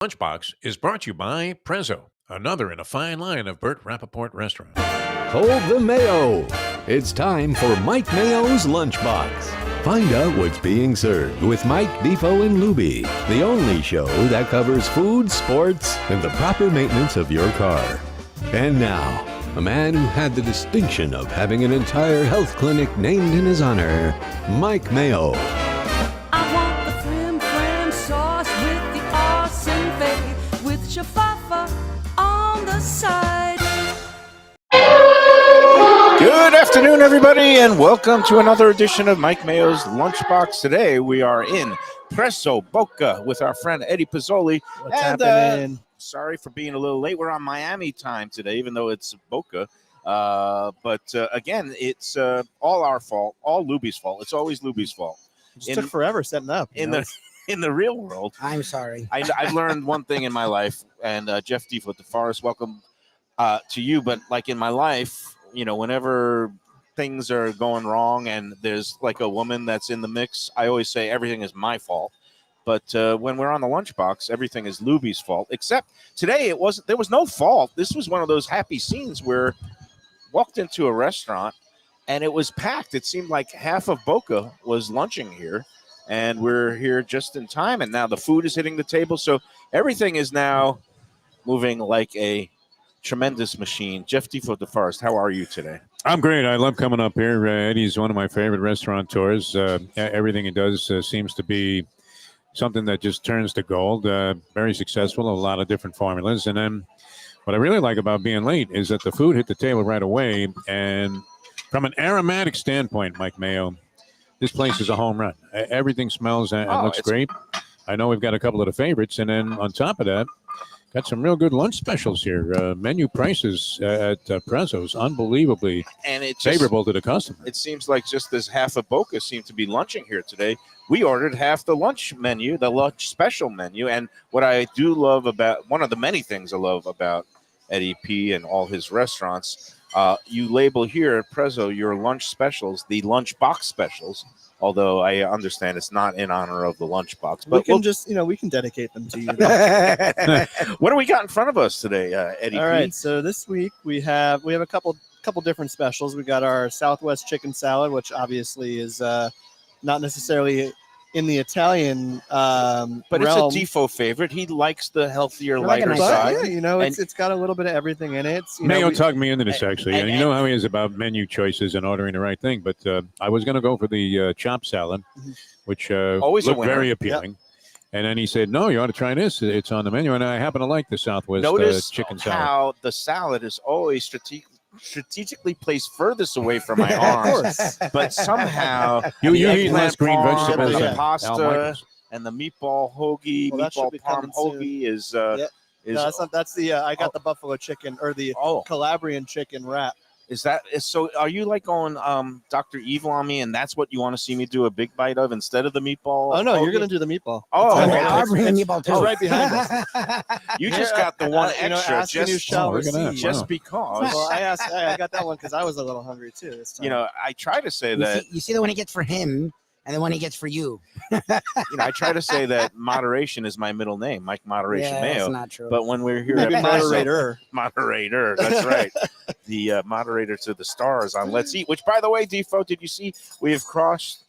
Lunchbox is brought to you by Prezzo, another in a fine line of Burt Rappaport restaurants. Hold the Mayo. It's time for Mike Mayo's Lunchbox. Find out what's being served with Mike, Defo and Lubie, the only show that covers food, sports, and the proper maintenance of your car. And now, a man who had the distinction of having an entire health clinic named in his honor, Mike Mayo. I want the flim sauce with the awesome fave with shafafa on the side. Good afternoon, everybody, and welcome to another edition of Mike Mayo's Lunchbox. Today, we are in Prezzo Boca with our friend Eddie Pizzoli. What's happening? Sorry for being a little late. We're on Miami time today, even though it's Boca. But again, it's all our fault, all Lubie's fault. It's always Lubie's fault. It took forever setting up. In the real world. I'm sorry. I've learned one thing in my life, and Jeff Defo, DeForest, welcome to you. But like in my life, you know, whenever things are going wrong and there's like a woman that's in the mix, I always say everything is my fault. But when we're on the Lunchbox, everything is Lubie's fault. Except today, there was no fault. This was one of those happy scenes where walked into a restaurant and it was packed. It seemed like half of Boca was lunching here, and we're here just in time. And now the food is hitting the table, so everything is now moving like a tremendous machine. Jeff Defo DeForest, how are you today? I'm great. I love coming up here. Eddie's one of my favorite restaurateurs. Everything he does seems to be something that just turns to gold. Very successful, a lot of different formulas. And then what I really like about being late is that the food hit the table right away. And from an aromatic standpoint, Mike Mayo, this place is a home run. Everything smells and looks great. I know we've got a couple of the favorites. And then on top of that, got some real good lunch specials here. Menu prices at Prezzo's unbelievably favorable to the customer. It seems like just this half of Boca seemed to be lunching here today. We ordered half the lunch menu, the lunch special menu. And what I do love about, one of the many things I love about Eddie P and all his restaurants, you label here at Prezzo your lunch specials, the Lunchbox specials. Although I understand it's not in honor of the Lunchbox, but we can dedicate them to you. What do we got in front of us today, Eddie? All right, so this week we have a couple different specials. We got our Southwest chicken salad, which obviously is not necessarily in the Italian but realm. It's a Defo favorite. He likes the healthier, Like lighter a nice side. Yeah, you know, it's got a little bit of everything in it. Mayo talked me into this, actually. And you know how he is about menu choices and ordering the right thing. But I was going to go for the chopped salad, which Always a looked winner. very appealing. Yep. And then he said, no, you ought to try this. It's on the menu. And I happen to like the Southwest Notice chicken salad. how the salad is always strategically placed furthest away from my arms. But somehow you eat eggplant less green parm, vegetables the than Al pasta, Michaels. and the meatball hoagie, Well, that should meatball be parm coming soon. hoagie is No, that's not. That's the I got the buffalo chicken or the Calabrian chicken wrap. So are you like going Dr. Evil on me, and that's what you want to see me do a big bite of instead of the meatball? Oh no, hoagie? you're gonna do the meatball. Oh, Okay, I'll bring the meatball too. It's right behind us. You just got the one extra ask and you shall look at that. receive. just Wow. because. Well, I got that one because I was a little hungry too this time. You know, I try to say You that see the one he gets for him and the one he gets for you. I try to say that moderation is my middle name, Mike Moderation Yeah, Mayo. that's not true. But when we're here maybe at Prezzo- moderator. That's right. The moderator to the stars on Let's Eat, which, by the way, Defo, did you see we have crossed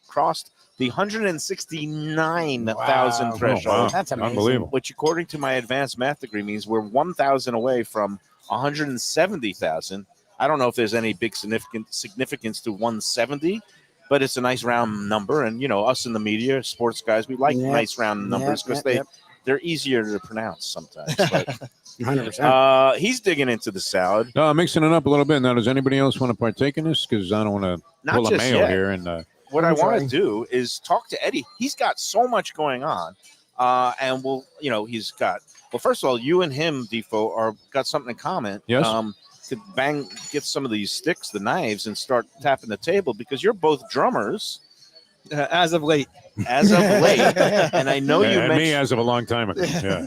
the 169,000 threshold, wow. That's amazing. Unbelievable. which, according to my advanced math degree, means we're 1,000 away from 170,000. I don't know if there's any big significance to 170, but it's a nice round number. And, you know, us in the media, sports guys, we like nice round numbers because they're easier to pronounce sometimes. But 100%. he's digging into the salad. No, I'm mixing it up a little bit. Now, does anybody else want to partake in this? Because I don't want to Not pull a just Mayo yet. here. And What I want to do is talk to Eddie. He's got so much going on. And he's got, well, first of all, you and him, Defo, got something in common. Yes. To get some of these sticks, the knives, and start tapping the table because you're both drummers. As of late. And I know you mentioned me as of a long time ago. Yeah.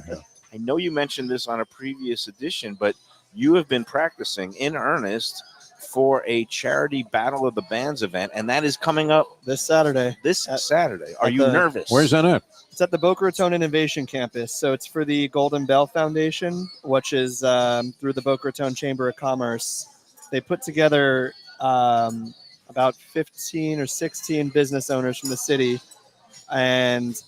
I know you mentioned this on a previous edition, but you have been practicing in earnest for a charity Battle of the Bands event, and that is coming up this Saturday. Saturday. Are at you the- nervous? Where's that at? It's at the Boca Raton Innovation Campus. So it's for the Golden Bell Foundation, which is through the Boca Raton Chamber of Commerce. They put together about 15 or 16 business owners from the city and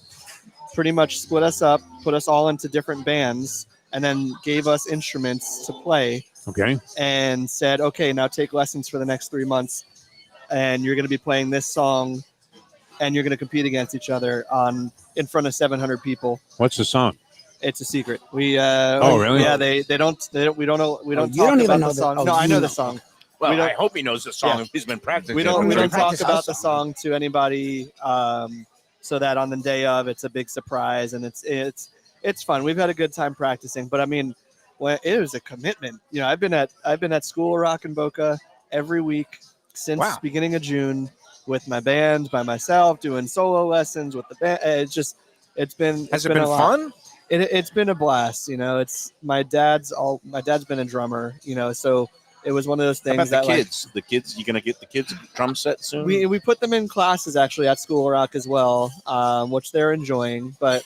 pretty much split us up, put us all into different bands, and then gave us instruments to play Okay. and said, okay, now take lessons for the next 3 months. And you're going to be playing this song and you're going to compete against each other in front of 700 people. What's the song? It's a secret. We Oh, really? Yeah, we don't know. We don't you talk don't even about know the the- song. oh, No, I you know know. the song. Well, we don't- I hope he knows the song Yeah. if he's been practicing. We don't don't talk practice our about the song. song to anybody, so that on the day of it's a big surprise and it's fun. We've had a good time practicing, but I mean, it was a commitment. You know, I've been at School of Rock in Boca every week since Wow. beginning of June with my band, by myself, doing solo lessons with the band. It's been Has it been been a lot. fun? It's been a blast. You know, it's my dad's been a drummer. You know, so it was one of those How things about that the kids? The kids, you gonna get the kids a drum set soon? we put them in classes actually at School of Rock as well, which they're enjoying. But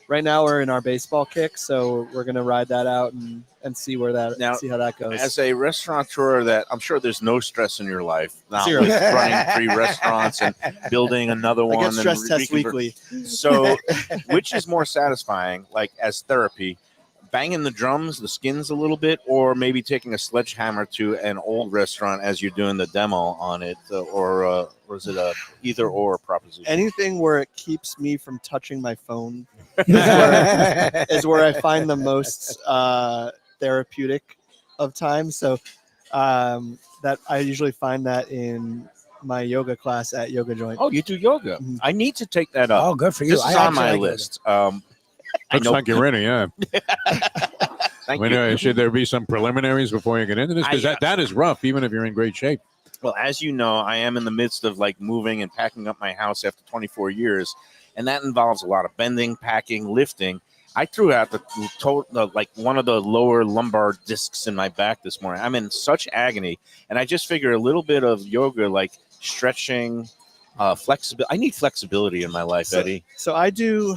right now we're in our baseball kick, so we're gonna ride that out and see see how that goes. As a restaurateur, that I'm sure there's no stress in your life now, Zero. with running 3 restaurants and building another I one. get and stress tests reconvert- weekly. So, which is more satisfying, like as therapy, banging the drums, the skins a little bit, or maybe taking a sledgehammer to an old restaurant as you're doing the demo on it, or is it a either or proposition? Anything where it keeps me from touching my phone is where I find the most therapeutic of time. So that I usually find that in my yoga class at Yoga Joint. Oh, you do yoga? Mhm. I need to take that up. Oh, good for you. This is I on actually my like yoga. list. I Looks know. like you're ready, yeah. Thank When, you. should there be some preliminaries before you get into this? Because that is rough, even if you're in great shape. Well, as you know, I am in the midst of like moving and packing up my house after 24 years, and that involves a lot of bending, packing, lifting. I threw out like one of the lower lumbar discs in my back this morning. I'm in such agony, and I just figure a little bit of yoga, like stretching, flexibility. I need flexibility in my life, Eddie. So I do.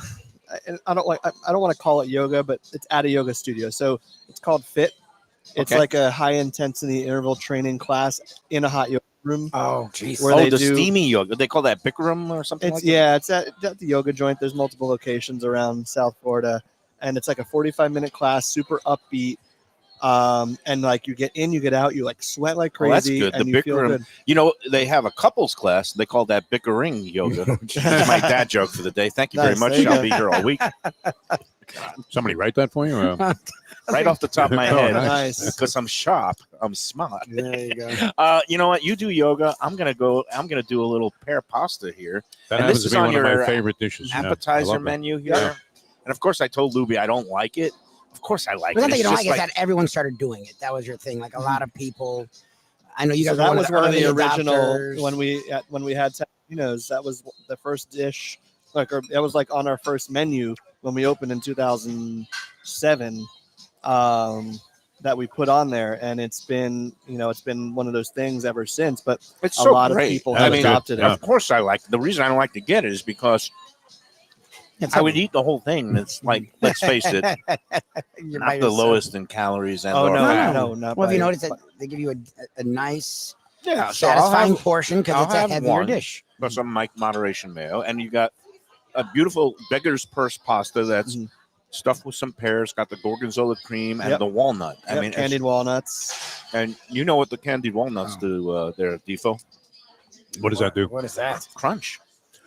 I don't want to call it yoga, but it's at a yoga studio. So it's called Fit. It's Okay. like a high intensity interval training class in a hot yoga room. Oh, jeez. Where Oh, they the do- steamy yoga. They call that Bikram or something like It's at the Yoga Joint. There's multiple locations around South Florida, and it's like a 45-minute class, super upbeat. And like you get in, you get out, you like sweat like Oh, that's crazy, good. and The you feel Bikram- good. that. You know, they have a couples class. They call that Bickering yoga. That's my dad joke for the day. Thank you very Nice. much. There you I'll go. be here all week. Somebody write that for you? Right off the top of my Oh, head. Nice. Because I'm sharp. I'm smart. There you go. You know what? You do yoga. I'm gonna do a little pear pasta here. That And happens this to is be on one of my your favorite dishes. Yeah, I Appetizer love that. menu here. Yeah. And of course I told Lubie I don't like it. Of course I like But it. not that you It's don't just like it, that everyone started doing it. That was your thing. Like a lot of people. I know you guys So were that was one of the early original adopters. when we had Tapinos. That was the first dish, that was like on our first menu when we opened in 2007. That we put on there, and it's been one of those things ever since. But it's a so lot great. of people That have is adopted good. Yeah. Of course I like it. The reason I don't like to get it is because It's I would eat the whole thing. It's like, let's face it, You're by not the yourself. lowest in calories and Oh or no, fat. no, not Well, if you by- notice that they give you a nice, Yeah, so I'll satisfying have portion because I'll it's a have heavier one. dish. some moderation mayo, and you got a beautiful beggar's purse pasta that's Mhm. stuffed with some pears, got the gorgonzola cream and Yep. the walnut. I Yep, mean, candied walnuts. and you know what the candied walnuts Oh. do there, Defo? What does that do? What is that? Crunch.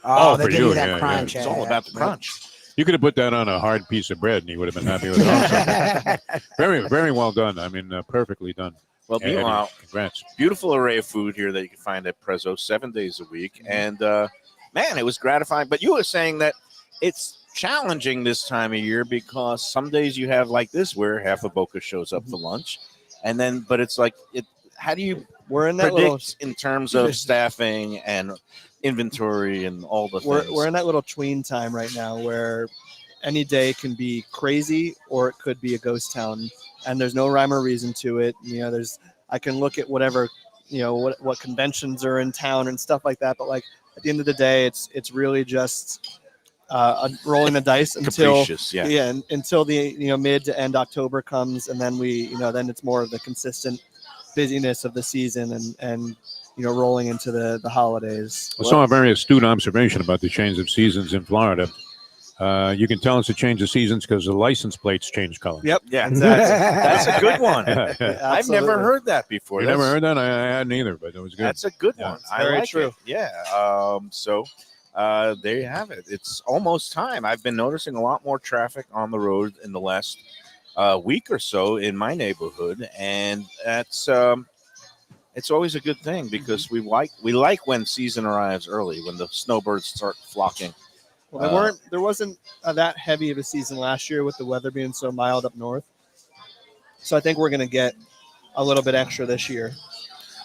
Oh, Oh, they for give you, you that yeah, crunch. It's all about the crunch. You could have put that on a hard piece of bread, and you would have been happy with it. Also. Very, very well done. I mean, perfectly done. Well, Eddie, meanwhile, congrats. beautiful array of food here that you can find at Prezzo 7 days a week. And man, it was gratifying. But you were saying that it's challenging this time of year because some days you have like this where half of Boca shows up for lunch. And then, but it's like, how do you We're in that little. predict in terms of staffing and inventory and all the things? We're in that little tween time right now where any day can be crazy or it could be a ghost town, and there's no rhyme or reason to it. You know, I can look at whatever what conventions are in town and stuff like that. But like at the end of the day, it's really just rolling the dice until Capricious, yeah. until the mid to end October comes, and then then it's more of the consistent busyness of the season and rolling into the holidays. I saw a very astute observation about the change of seasons in Florida. You can tell it's a change of seasons because the license plates change color. Yep. Yeah, Exactly. that's a good one. You I've never heard that before. never heard that? I hadn't either, but it was good. That's a good Yeah. one. It's I very like true. it. Yeah. So there you have it. It's almost time. I've been noticing a lot more traffic on the road in the last week or so in my neighborhood, and that's it's always a good thing because we like when season arrives early, when the snowbirds start flocking. Well, there wasn't that heavy of a season last year with the weather being so mild up north. So I think we're going to get a little bit extra this year.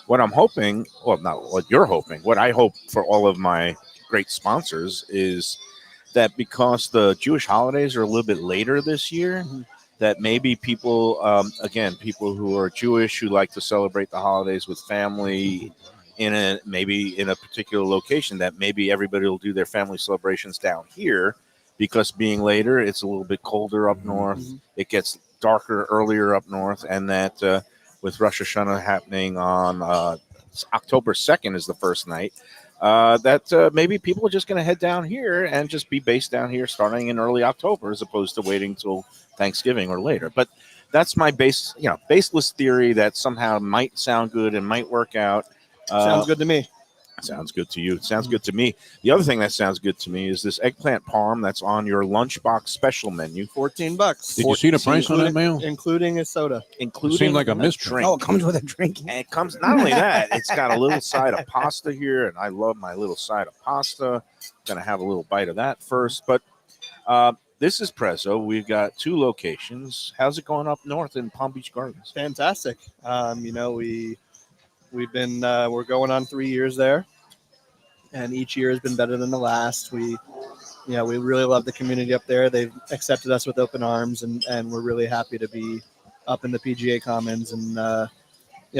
What I'm hoping, well, not what you're hoping, what I hope for all of my great sponsors is that because the Jewish holidays are a little bit later this year, that maybe people, people who are Jewish who like to celebrate the holidays with family maybe in a particular location, that maybe everybody will do their family celebrations down here because being later, it's a little bit colder up north. It gets darker earlier up north, and that with Rosh Hashanah happening on October 2nd is the first night, that maybe people are just going to head down here and just be based down here starting in early October as opposed to waiting till Thanksgiving or later. But that's my baseless theory that somehow might sound good and might work out. Sounds good to me. Sounds good to you. It sounds good to me. The other thing that sounds good to me is this eggplant parm that's on your Lunchbox special menu. $14. Did you see the price on that, Mayo? Including a soda. Including Seemed like a mystery. Oh, it comes with a drink. And it comes, not only that, it's got a little side of pasta here, and I love my little side of pasta. Going to have a little bite of that first. But this is Prezzo. We've got 2 locations. How's it going up north in Palm Beach Gardens? Fantastic. We've been we're going on 3 years there, and each year has been better than the last. We really love the community up there. They've accepted us with open arms, and we're really happy to be up in the PGA Commons and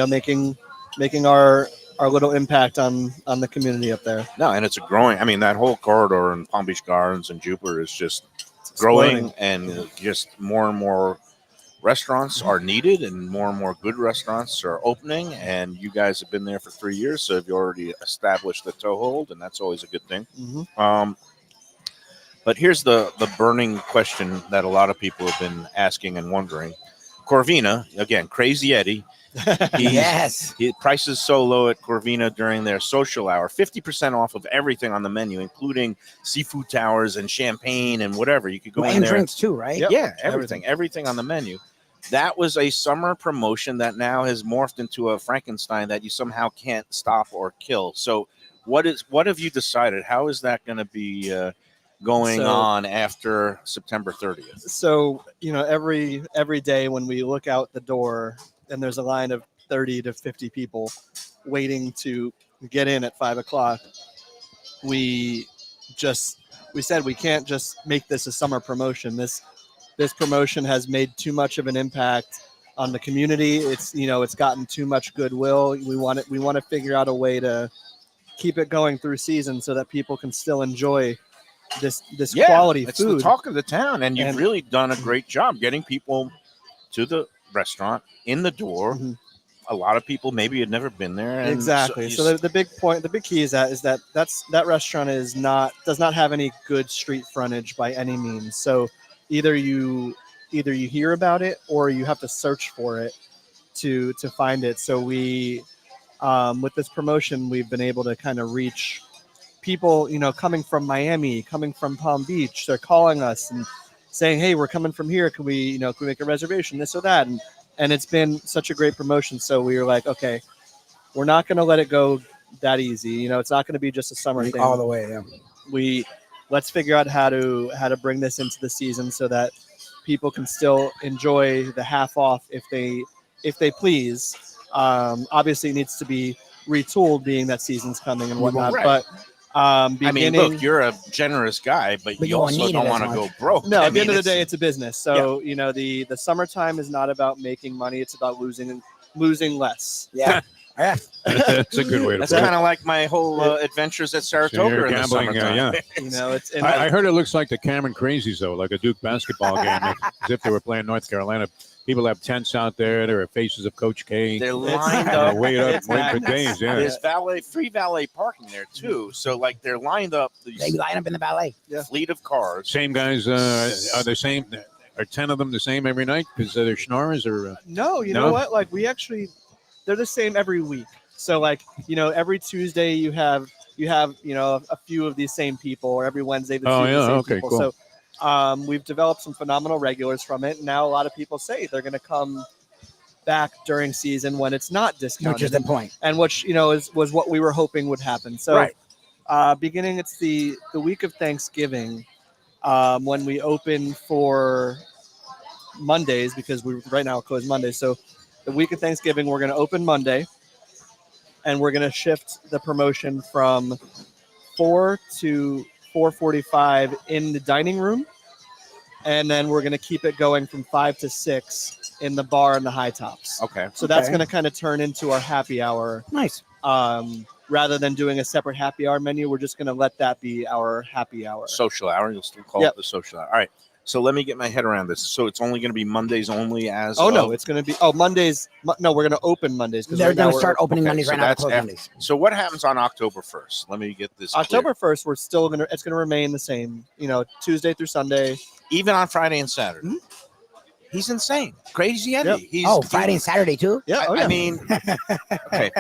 making our little impact on the community up there. No, and it's a growing. I mean, that whole corridor in Palm Beach Gardens and Jupiter is just growing, and just more and more restaurants are needed, and more good restaurants are opening. And you guys have been there for 3 years, so you've already established the toehold, and that's always a good thing. But here's the burning question that a lot of people have been asking and wondering. Corvina, again, Crazy Eddie. Yes. He prices so low at Corvina during their social hour, 50% off of everything on the menu, including seafood towers and champagne and whatever. You could go in And there. drinks too, right? Yep. Yeah, everything on the menu. That was a summer promotion that now has morphed into a Frankenstein that you somehow can't stop or kill. So what have you decided? How is that going to be going on after September 30th? So, every day when we look out the door and there's a line of 30 to 50 people waiting to get in at 5 o'clock, we said we can't just make this a summer promotion. This promotion has made too much of an impact on the community. It's gotten too much goodwill. We want to figure out a way to keep it going through season so that people can still enjoy this quality it's food. The talk of the town, and you've really done a great job getting people to the restaurant in the door. A lot of people maybe had never been there. And exactly. So the big point, the big key is that restaurant does not have any good street frontage by any means. So either you hear about it or you have to search for it to find it. So we, with this promotion, we've been able to kind of reach people, coming from Miami, coming from Palm Beach. They're calling us and saying, "Hey, we're coming from here. Can we make a reservation? This or that?" And it's been such a great promotion. So we were like, okay, we're not going to let it go that easy. It's not going to be just a summer thing all the way. Yeah. Let's figure out how to bring this into the season so that people can still enjoy the half off if they please. Obviously, it needs to be retooled, being that season's coming and whatnot. Right. But look, you're a generous guy, but you also don't want to go broke. No, at the end of the day, it's a business. So the summertime is not about making money; it's about losing less. Yeah. Yeah. That's a good way to That's put it. kind of like my whole adventures at So Saratoga you're in the gambling, summertime. yeah. You know, it's and I heard it looks like the Cameron Crazies, though, like a Duke basketball game, as if they were playing North Carolina. People have tents out there. There are faces of Coach K. They're lined They're up. waiting for days. Yeah. There's free valet parking there too. So like they're lined up. These They line up in the ballet. fleet of cars. Same guys are the same. Are 10 of them the same every night because they're schnorrers or? no, you No? know what? Like they're the same every week. So like, you know, every Tuesday you have, you know, a few of these same people, or every Wednesday the same people. Cool. So we've developed some phenomenal regulars from it. And now a lot of people say they're going to come back during season when it's not discounted. Which is the point. And which, you know, was what we were hoping would happen. So Right. beginning, it's the week of Thanksgiving when we open for Mondays, because we right now close Mondays. So the week of Thanksgiving, we're going to open Monday, and we're going to shift the promotion from 4 to 4:45 in the dining room, and then we're going to keep it going from 5 to 6 in the bar and the high tops. Okay. So that's Okay. going to kind of turn into our happy hour. Nice. Rather than doing a separate happy hour menu, we're just going to let that be our happy hour. Social hour. You'll still call Yep. it the social hour. All right. So let me get my head around this. So it's only going to be Mondays only as Oh no, of- it's going to be Mondays. No, we're going to open Mondays because They're right now going to we're- start opening okay, Mondays so right now. that's Close after- Mondays. So what happens on October 1st? Let me get this clear. October 1st. We're still going to. It's going to remain the same. You know, Tuesday through Sunday. Even on Friday and Saturday. Mhm. He's insane. Crazy Eddie. Yep. He's Friday and Saturday too. Yeah. I, Oh, yeah. I mean, okay.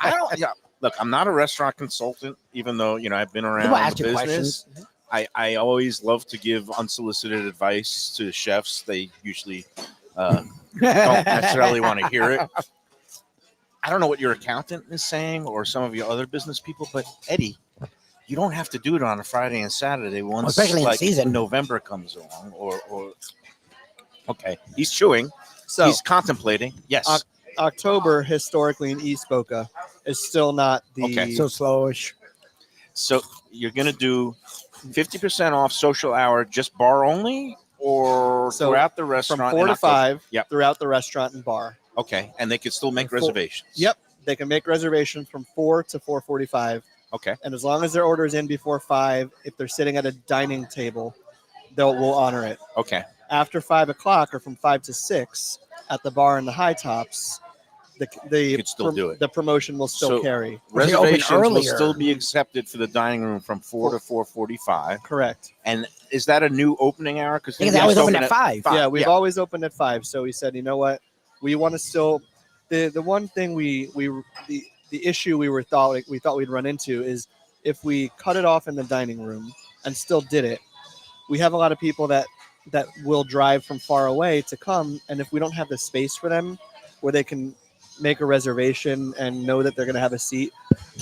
I don't. Yeah. Look, I'm not a restaurant consultant, even though I've been around People ask the you business. questions. I always love to give unsolicited advice to chefs. They usually don't necessarily want to hear it. I don't know what your accountant is saying or some of your other business people, but Eddie, you don't have to do it on a Friday and Saturday once, especially in like season. November comes along. Or okay, he's chewing. so He's contemplating. Yes. October historically in East Boca is still not the. Okay. So slowish. So you're going to do 50% off social hour, just bar only, or So throughout the from restaurant? 4 in to October? 5 Yep. throughout the restaurant and bar. Okay, and they could still make Four- reservations. Yep. They can make reservations from 4 to 4:45. Okay. And as long as their order is in before 5, if they're sitting at a dining table, we'll honor it. Okay. After 5 o'clock or from 5 to 6 at the bar and the high tops, You could still do it. The promotion will still So- carry. Well, they open Reservations will earlier. still be accepted for the dining room from 4 to 4:45. Correct. And is that a new opening hour? Because Because they always open at 5. Yeah, we've always opened at 5. So we said, you know what, we want to still. The one thing the issue we thought we'd run into is if we cut it off in the dining room and still did it, we have a lot of people that will drive from far away to come, and if we don't have the space for them where they can make a reservation and know that they're going to have a seat,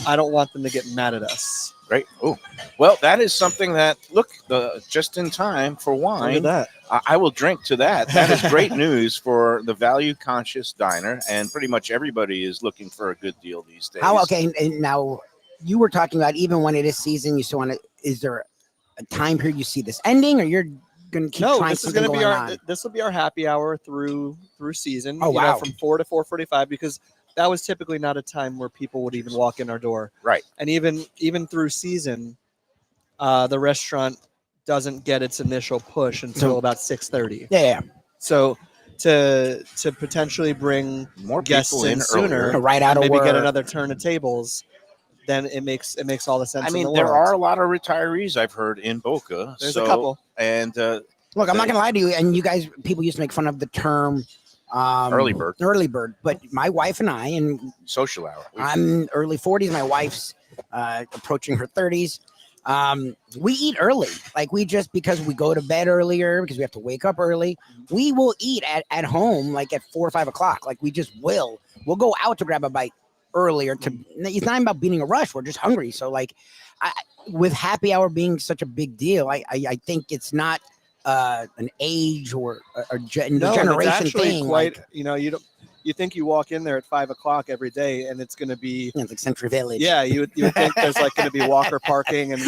I don't want them to get mad at us. Great. Oh, well, that is something that just in time for Look wine. at that. I will drink to that. That is great news for the value-conscious diner, and pretty much everybody is looking for a good deal these days. Okay, and now you were talking about even when it is season, you still want to. Is there a time period you see this ending, or you're going to keep No, trying this is something going to be going our on? this will be our happy hour through season. Oh, wow. From 4 to 4:45, because that was typically not a time where people would even walk in our door. Right. And even through season, the restaurant doesn't get its initial push until about 6:30. Yeah, So to potentially bring More guests people in in sooner, earlier. right out of maybe work. get another turn of tables, then it makes all the sense. I in mean, the there world. are a lot of retirees I've heard in Boca. There's so- a couple. And Look, I'm not going to lie to you, and you guys, people used to make fun of the term early bird, but my wife and I, and social hour. I'm early 40s, my wife's approaching her 30s. We eat early, like because we go to bed earlier, because we have to wake up early. We will eat at home like at 4 or 5 o'clock. Like we'll go out to grab a bite earlier. It's not about being a rush. We're just hungry. So like, with happy hour being such a big deal, I think it's not an age or a generation it's actually thing. quite. Like, You think you walk in there at 5 o'clock every day, and it's going to be. it's like Century Village. Yeah, you would think there's like going to be walker parking, and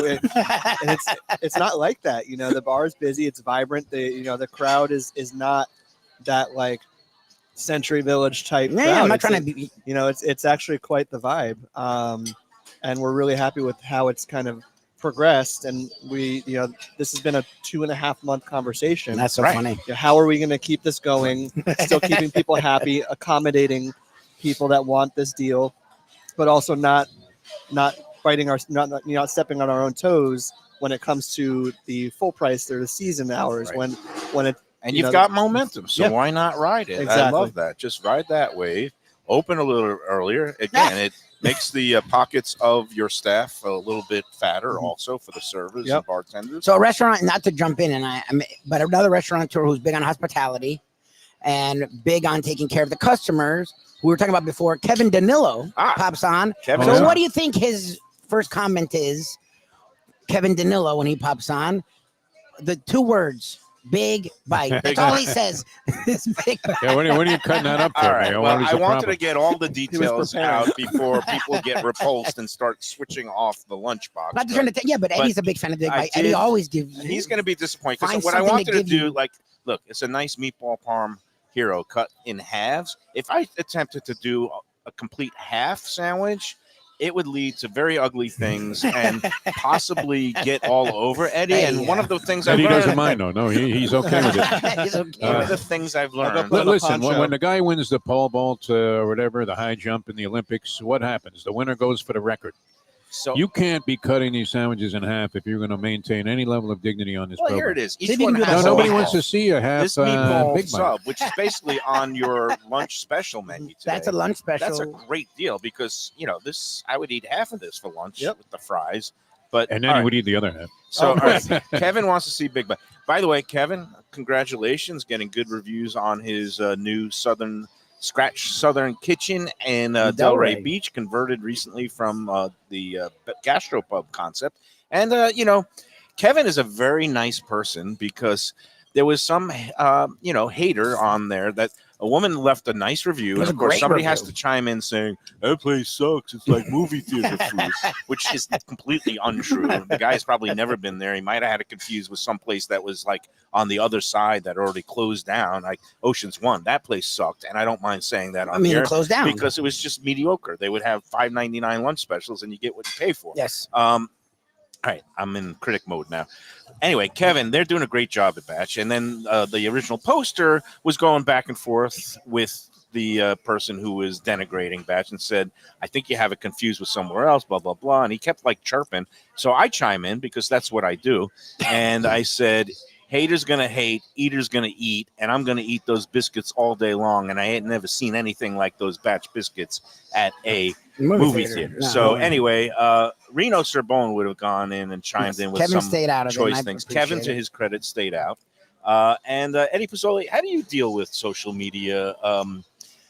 it's not like that. The bar is busy, it's vibrant. The crowd is not that like Century Village type. Yeah, crowd. I'm not It's trying to be. it's actually quite the vibe, and we're really happy with how it's kind of progressed. And this has been a 2.5 month conversation. That's so Right. funny. How are we going to keep this going? Still keeping people happy, accommodating people that want this deal, but also not biting not stepping on our own toes when it comes to the full price or the season hours. Right. When it And you've got momentum, so Yeah. why not ride it? I Exactly. love that. Just ride that wave. Open a little earlier. Again, it makes the pockets of your staff a little bit fatter, also for the servers and bartenders. So a restaurant, not to jump in, but another restaurateur who's big on hospitality and big on taking care of the customers, who we were talking about before, Kevin Danilo pops on. Kevin So is what on. do you think his first comment is, Kevin Danilo, when he pops on? The 2 words, big bite. That's Big all bite. he says. It's big bite. Yeah, when are you cutting that up for, All right. Mayo? Well, What is I the wanted problem? to get all the details preparing. out before people get repulsed and start switching off the lunchbox. Not to turn it. Yeah, but Eddie's a big fan of big I bite. Eddie did- always gives. He's going to be disappointed Find because what I something wanted to to give do, you. like, look, it's a nice meatball parm hero cut in halves. If I attempted to do a complete half sandwich, it would lead to very ugly things and possibly get all over Eddie. Hey, and one of the things I've Eddie doesn't learned, mind, though. No, he's okay with it. He's okay. one Uh, of the things I've go learned. put on a Listen, poncho. when the guy wins the pole vault or whatever, the high jump in the Olympics, what happens? The winner goes for the record. So, You can't be cutting these sandwiches in half if you're going to maintain any level of dignity on this well, here program. it is. See Each if you one can do has that. No, a nobody meatball. wants to see a half This meatball Big Mac. sub, which is basically on your lunch special menu today. That's a lunch special. That's a great deal because this I would eat half of this for lunch Yep. with the fries. But And then all he right, would eat the other half. so Oh, all right, Kevin wants to see Big Bite. By the way, Kevin, congratulations, getting good reviews on his new Southern Kitchen in Delray Delray. Beach, converted recently from the gastropub concept. And Kevin is a very nice person because there was some hater on there that a woman left a nice review, It was and of a course great somebody has review. to chime in saying that place sucks. It's like movie theater food, which is completely untrue. The guy's probably never been there. He might have had it confused with some place that was like on the other side that already closed down, like Ocean's 1. That place sucked, and I don't mind saying that on I mean, here it closed down. because it was just mediocre. They would have $5.99 lunch specials, and you get what you pay for. Yes. All right, I'm in critic mode now. Anyway, Kevin, they're doing a great job at Batch. And then the original poster was going back and forth with the person who was denigrating Batch and said, I think you have it confused with somewhere else, blah, blah, blah. And he kept like chirping. So I chime in because that's what I do. And I said, haters going to hate, eaters going to eat, and I'm going to eat those biscuits all day long. And I had never seen anything like those Batch biscuits at a movie theater. No, So no. anyway, Reno Sorbonne would have gone in and chimed in with Kevin some stayed out of it, and choice I things. appreciate Kevin, to it. his credit, stayed out. And Eddie Pozzoli, how do you deal with social media?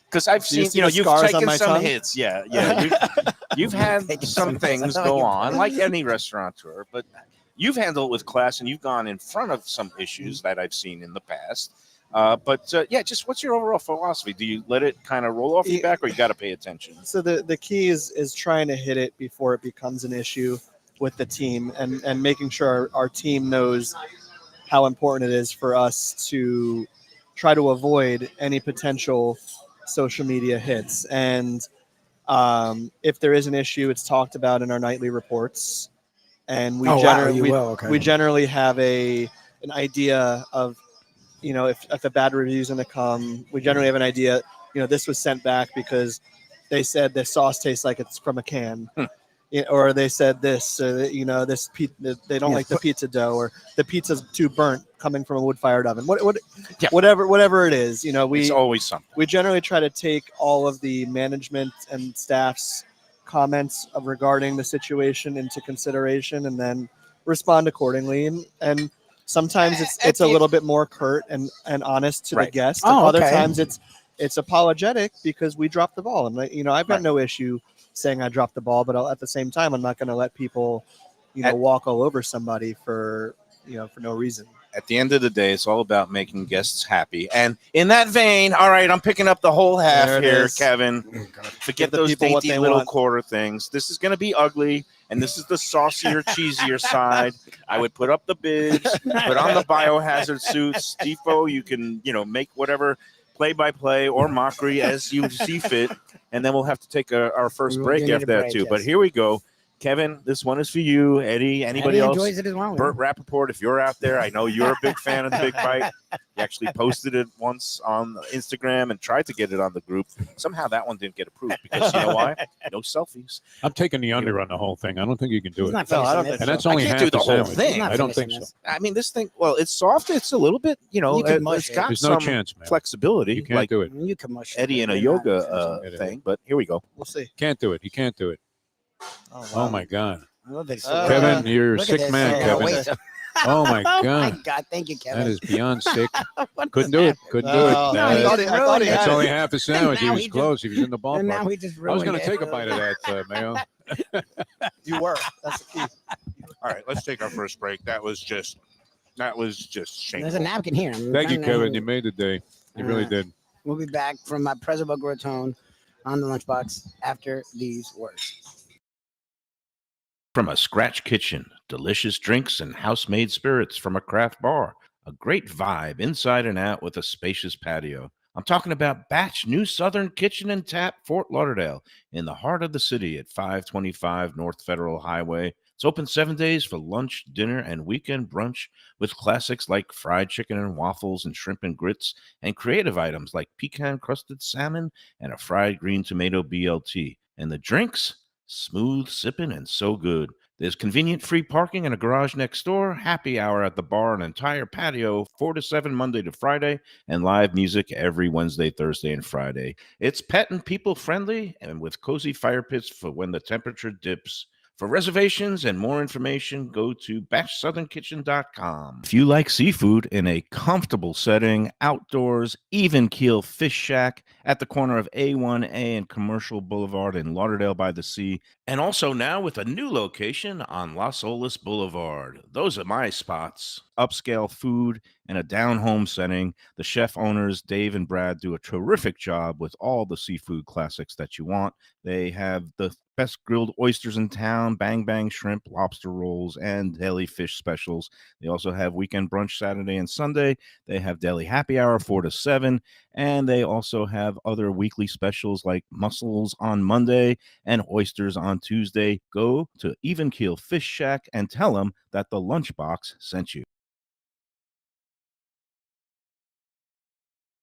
Because I've Do you seen, see the you've scars on taken my some tongue? hits. Yeah. You've had Taking some some things hits. I go like it. on, like any restaurateur, but you've handled it with class and you've gone in front of some issues that I've seen in the past. Just what's your overall philosophy? Do you let it kind of roll off your back, or you got to pay attention? So the key is trying to hit it before it becomes an issue with the team, and making sure our team knows how important it is for us to try to avoid any potential social media hits. And if there is an issue, it's talked about in our nightly reports. And we we generally have an idea of, if a bad review is going to come. We generally have an idea, this was sent back because they said the sauce tastes like it's from a can. Or they said this, they don't like the pizza dough, or the pizza's too burnt coming from a wood-fired oven. Whatever it is, It's always something. we generally try to take all of the management and staff's comments regarding the situation into consideration, and then respond accordingly. And sometimes it's a little bit more curt and honest to the Right. guest. Oh, and other okay. times it's apologetic because we dropped the ball. And I've got Right. no issue saying I dropped the ball, but at the same time, I'm not going to let people, At- walk all over somebody for no reason. At the end of the day, it's all about making guests happy. And in that vein, all right, I'm picking up the whole half There it here, is. Kevin. Forget Give the those people what dainty they little want. quarter things. This is going to be ugly, and this is the saucier, cheesier side. I would put up the bids, put on the biohazard suits. Defo, you can, make whatever play-by-play or mockery as you see fit, and then we'll have to take our first We will break do need after a that break, too. But yes. here we go. Kevin, this one is for you. Eddie, anybody Eddie else? enjoys it as well. Burt Rappaport, if you're out there, I know you're a big fan of the Big Bite. You actually posted it once on Instagram and tried to get it on the group. Somehow that one didn't get approved because you know why? No selfies. I'm taking the under on the whole thing. I don't think you can do He's it. not No, I don't finishing think this. And that's so. only I can't half do the the whole sandwich. thing. He's not I don't finishing think so. this. I mean, this thing, well, it's soft. It's a little bit, You can it's mush it. got There's no some chance, man. flexibility, You can't like do it. You can mush it. Eddie in a You're not- yoga thing. But here we go. We'll see. Can't do it. He can't do it. Oh my God, I love it. Kevin, you're a Look at sick this. man, I gotta Kevin. wait till- Oh my Oh my God, God! Thank you, Kevin. that is beyond sick. What Couldn't just do it. happened? Couldn't do it. No, No, I he thought just he ruined That's it. only half a sandwich. He Now was he just- close. He was in the And now ballpark. he just I was going ruined to it. take a bite of that, Mayo. You were. That's the key. All right, let's take our first break. That was just shameful. There's a napkin here. I'm Thank you, trying to- Kevin. You made the day. You really did. We'll be back from my Prezzo Boca Raton on the Lunchbox after these words. From a scratch kitchen, delicious drinks and house-made spirits from a craft bar. A great vibe inside and out with a spacious patio. I'm talking about Batch New Southern Kitchen and Tap, Fort Lauderdale, in the heart of the city at 525 North Federal Highway. It's open 7 days for lunch, dinner, and weekend brunch with classics like fried chicken and waffles and shrimp and grits, and creative items like pecan-crusted salmon and a fried green tomato BLT. And the drinks? Smooth sipping and so good. There's convenient free parking and a garage next door, happy hour at the bar, an entire patio, 4 to 7 Monday to Friday, and live music every Wednesday, Thursday, and Friday. It's pet and people friendly and with cozy fire pits for when the temperature dips. For reservations and more information, go to batchsouthernkitchen.com. If you like seafood in a comfortable setting, outdoors, even keel fish shack at the corner of A1A and Commercial Boulevard in Lauderdale by the Sea, and also now with a new location on Las Olas Boulevard. Those are my spots. Upscale food and a down-home setting. The chef owners, Dave and Brad, do a terrific job with all the seafood classics that you want. They have the best grilled oysters in town, bang bang shrimp, lobster rolls, and deli fish specials. They also have weekend brunch Saturday and Sunday. They have deli happy hour 4 to 7, and they also have other weekly specials like mussels on Monday and oysters on Tuesday. Go to Even Keel Fish Shack and tell them that the Lunchbox sent you.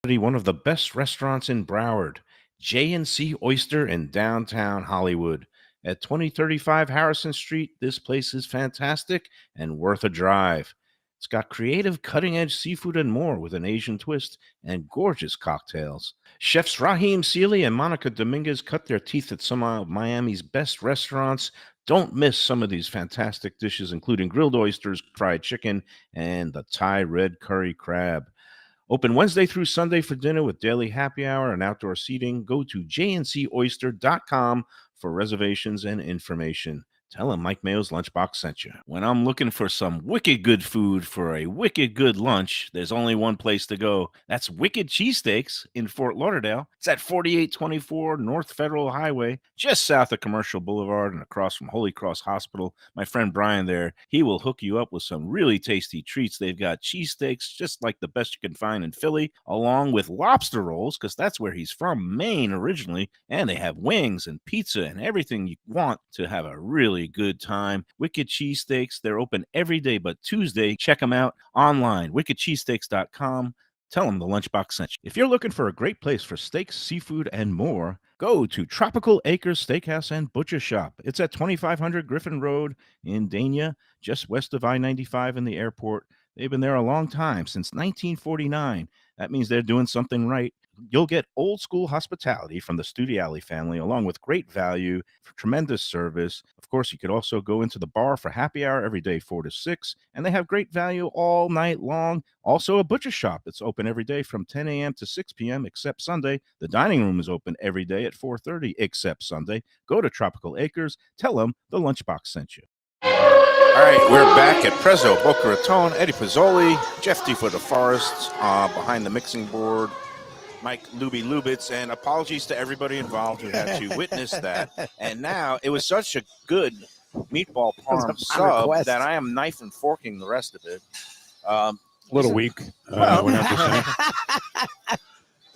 One of the best restaurants in Broward, J&C Oyster in downtown Hollywood. At 2035 Harrison Street, this place is fantastic and worth a drive. It's got creative, cutting-edge seafood and more with an Asian twist and gorgeous cocktails. Chefs Raheem Seeley and Monica Dominguez cut their teeth at some of Miami's best restaurants. Don't miss some of these fantastic dishes, including grilled oysters, fried chicken, and the Thai red curry crab. Open Wednesday through Sunday for dinner with daily happy hour and outdoor seating. Go to jncoyster.com for reservations and information. Tell them Mike Mayo's Lunchbox sent you. When I'm looking for some wicked good food for a wicked good lunch, there's only one place to go. That's Wicked Cheesesteaks in Fort Lauderdale. It's at 4824 North Federal Highway, just south of Commercial Boulevard and across from Holy Cross Hospital. My friend Brian there, he will hook you up with some really tasty treats. They've got cheesesteaks just like the best you can find in Philly, along with lobster rolls, because that's where he's from, Maine originally. And they have wings and pizza and everything you want to have a really good time. Wicked Cheesesteaks, they're open every day but Tuesday. Check them out online, wickedcheesesteaks.com. Tell them the Lunchbox sent you. If you're looking for a great place for steaks, seafood, and more, go to Tropical Acres Steakhouse and Butcher Shop. It's at 2500 Griffin Road in Dania, just west of I-95 in the airport. They've been there a long time, since 1949. That means they're doing something right. You'll get old school hospitality from the Studiali family, along with great value, for tremendous service. Of course, you could also go into the bar for happy hour every day, 4 to 6, and they have great value all night long. Also, a butcher shop that's open every day from 10 a.m. to 6 p.m. except Sunday. The dining room is open every day at 4:30 except Sunday. Go to Tropical Acres. Tell them the Lunchbox sent you. All right, we're back at Prezzo Boca Raton. Eddie Pizzoli, Jeff Defo the Forest behind the mixing board. Mike Lubie Lubitz, and apologies to everybody involved who had to witness that. And now it was such a good meatball parm sub request. that I am knife and forking the rest of it. A little weak. We're not just saying.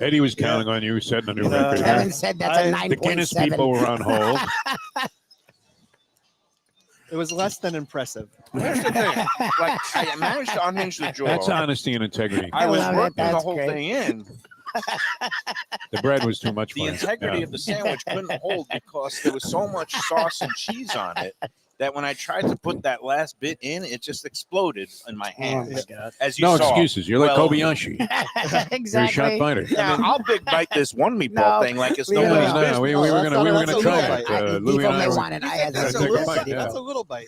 Eddie was counting on you, setting a new record. Kevin said that's a The Guinness people 9.7. were on hold. It was less than impressive. Here's the thing. Like, I managed to unhinge the jaw. That's honesty and integrity. I was love it. working the That's whole great. thing in. The bread was too much for The him. integrity Yeah. of the sandwich couldn't hold because there was so much sauce and cheese on it that when I tried to put that last bit in, it just exploded in my Oh hand. my God. As you No saw. excuses. You're like Well, Kobayashi. You're a Exactly. shot fighter. Now, I'll big bite this one meatball No, thing like it's we nobody's don't. business. We were that's gonna not- that's a try little it. bite. Louie and I may were- want it. I had That's That's a a little little bite, bite. yeah. That's a little bite.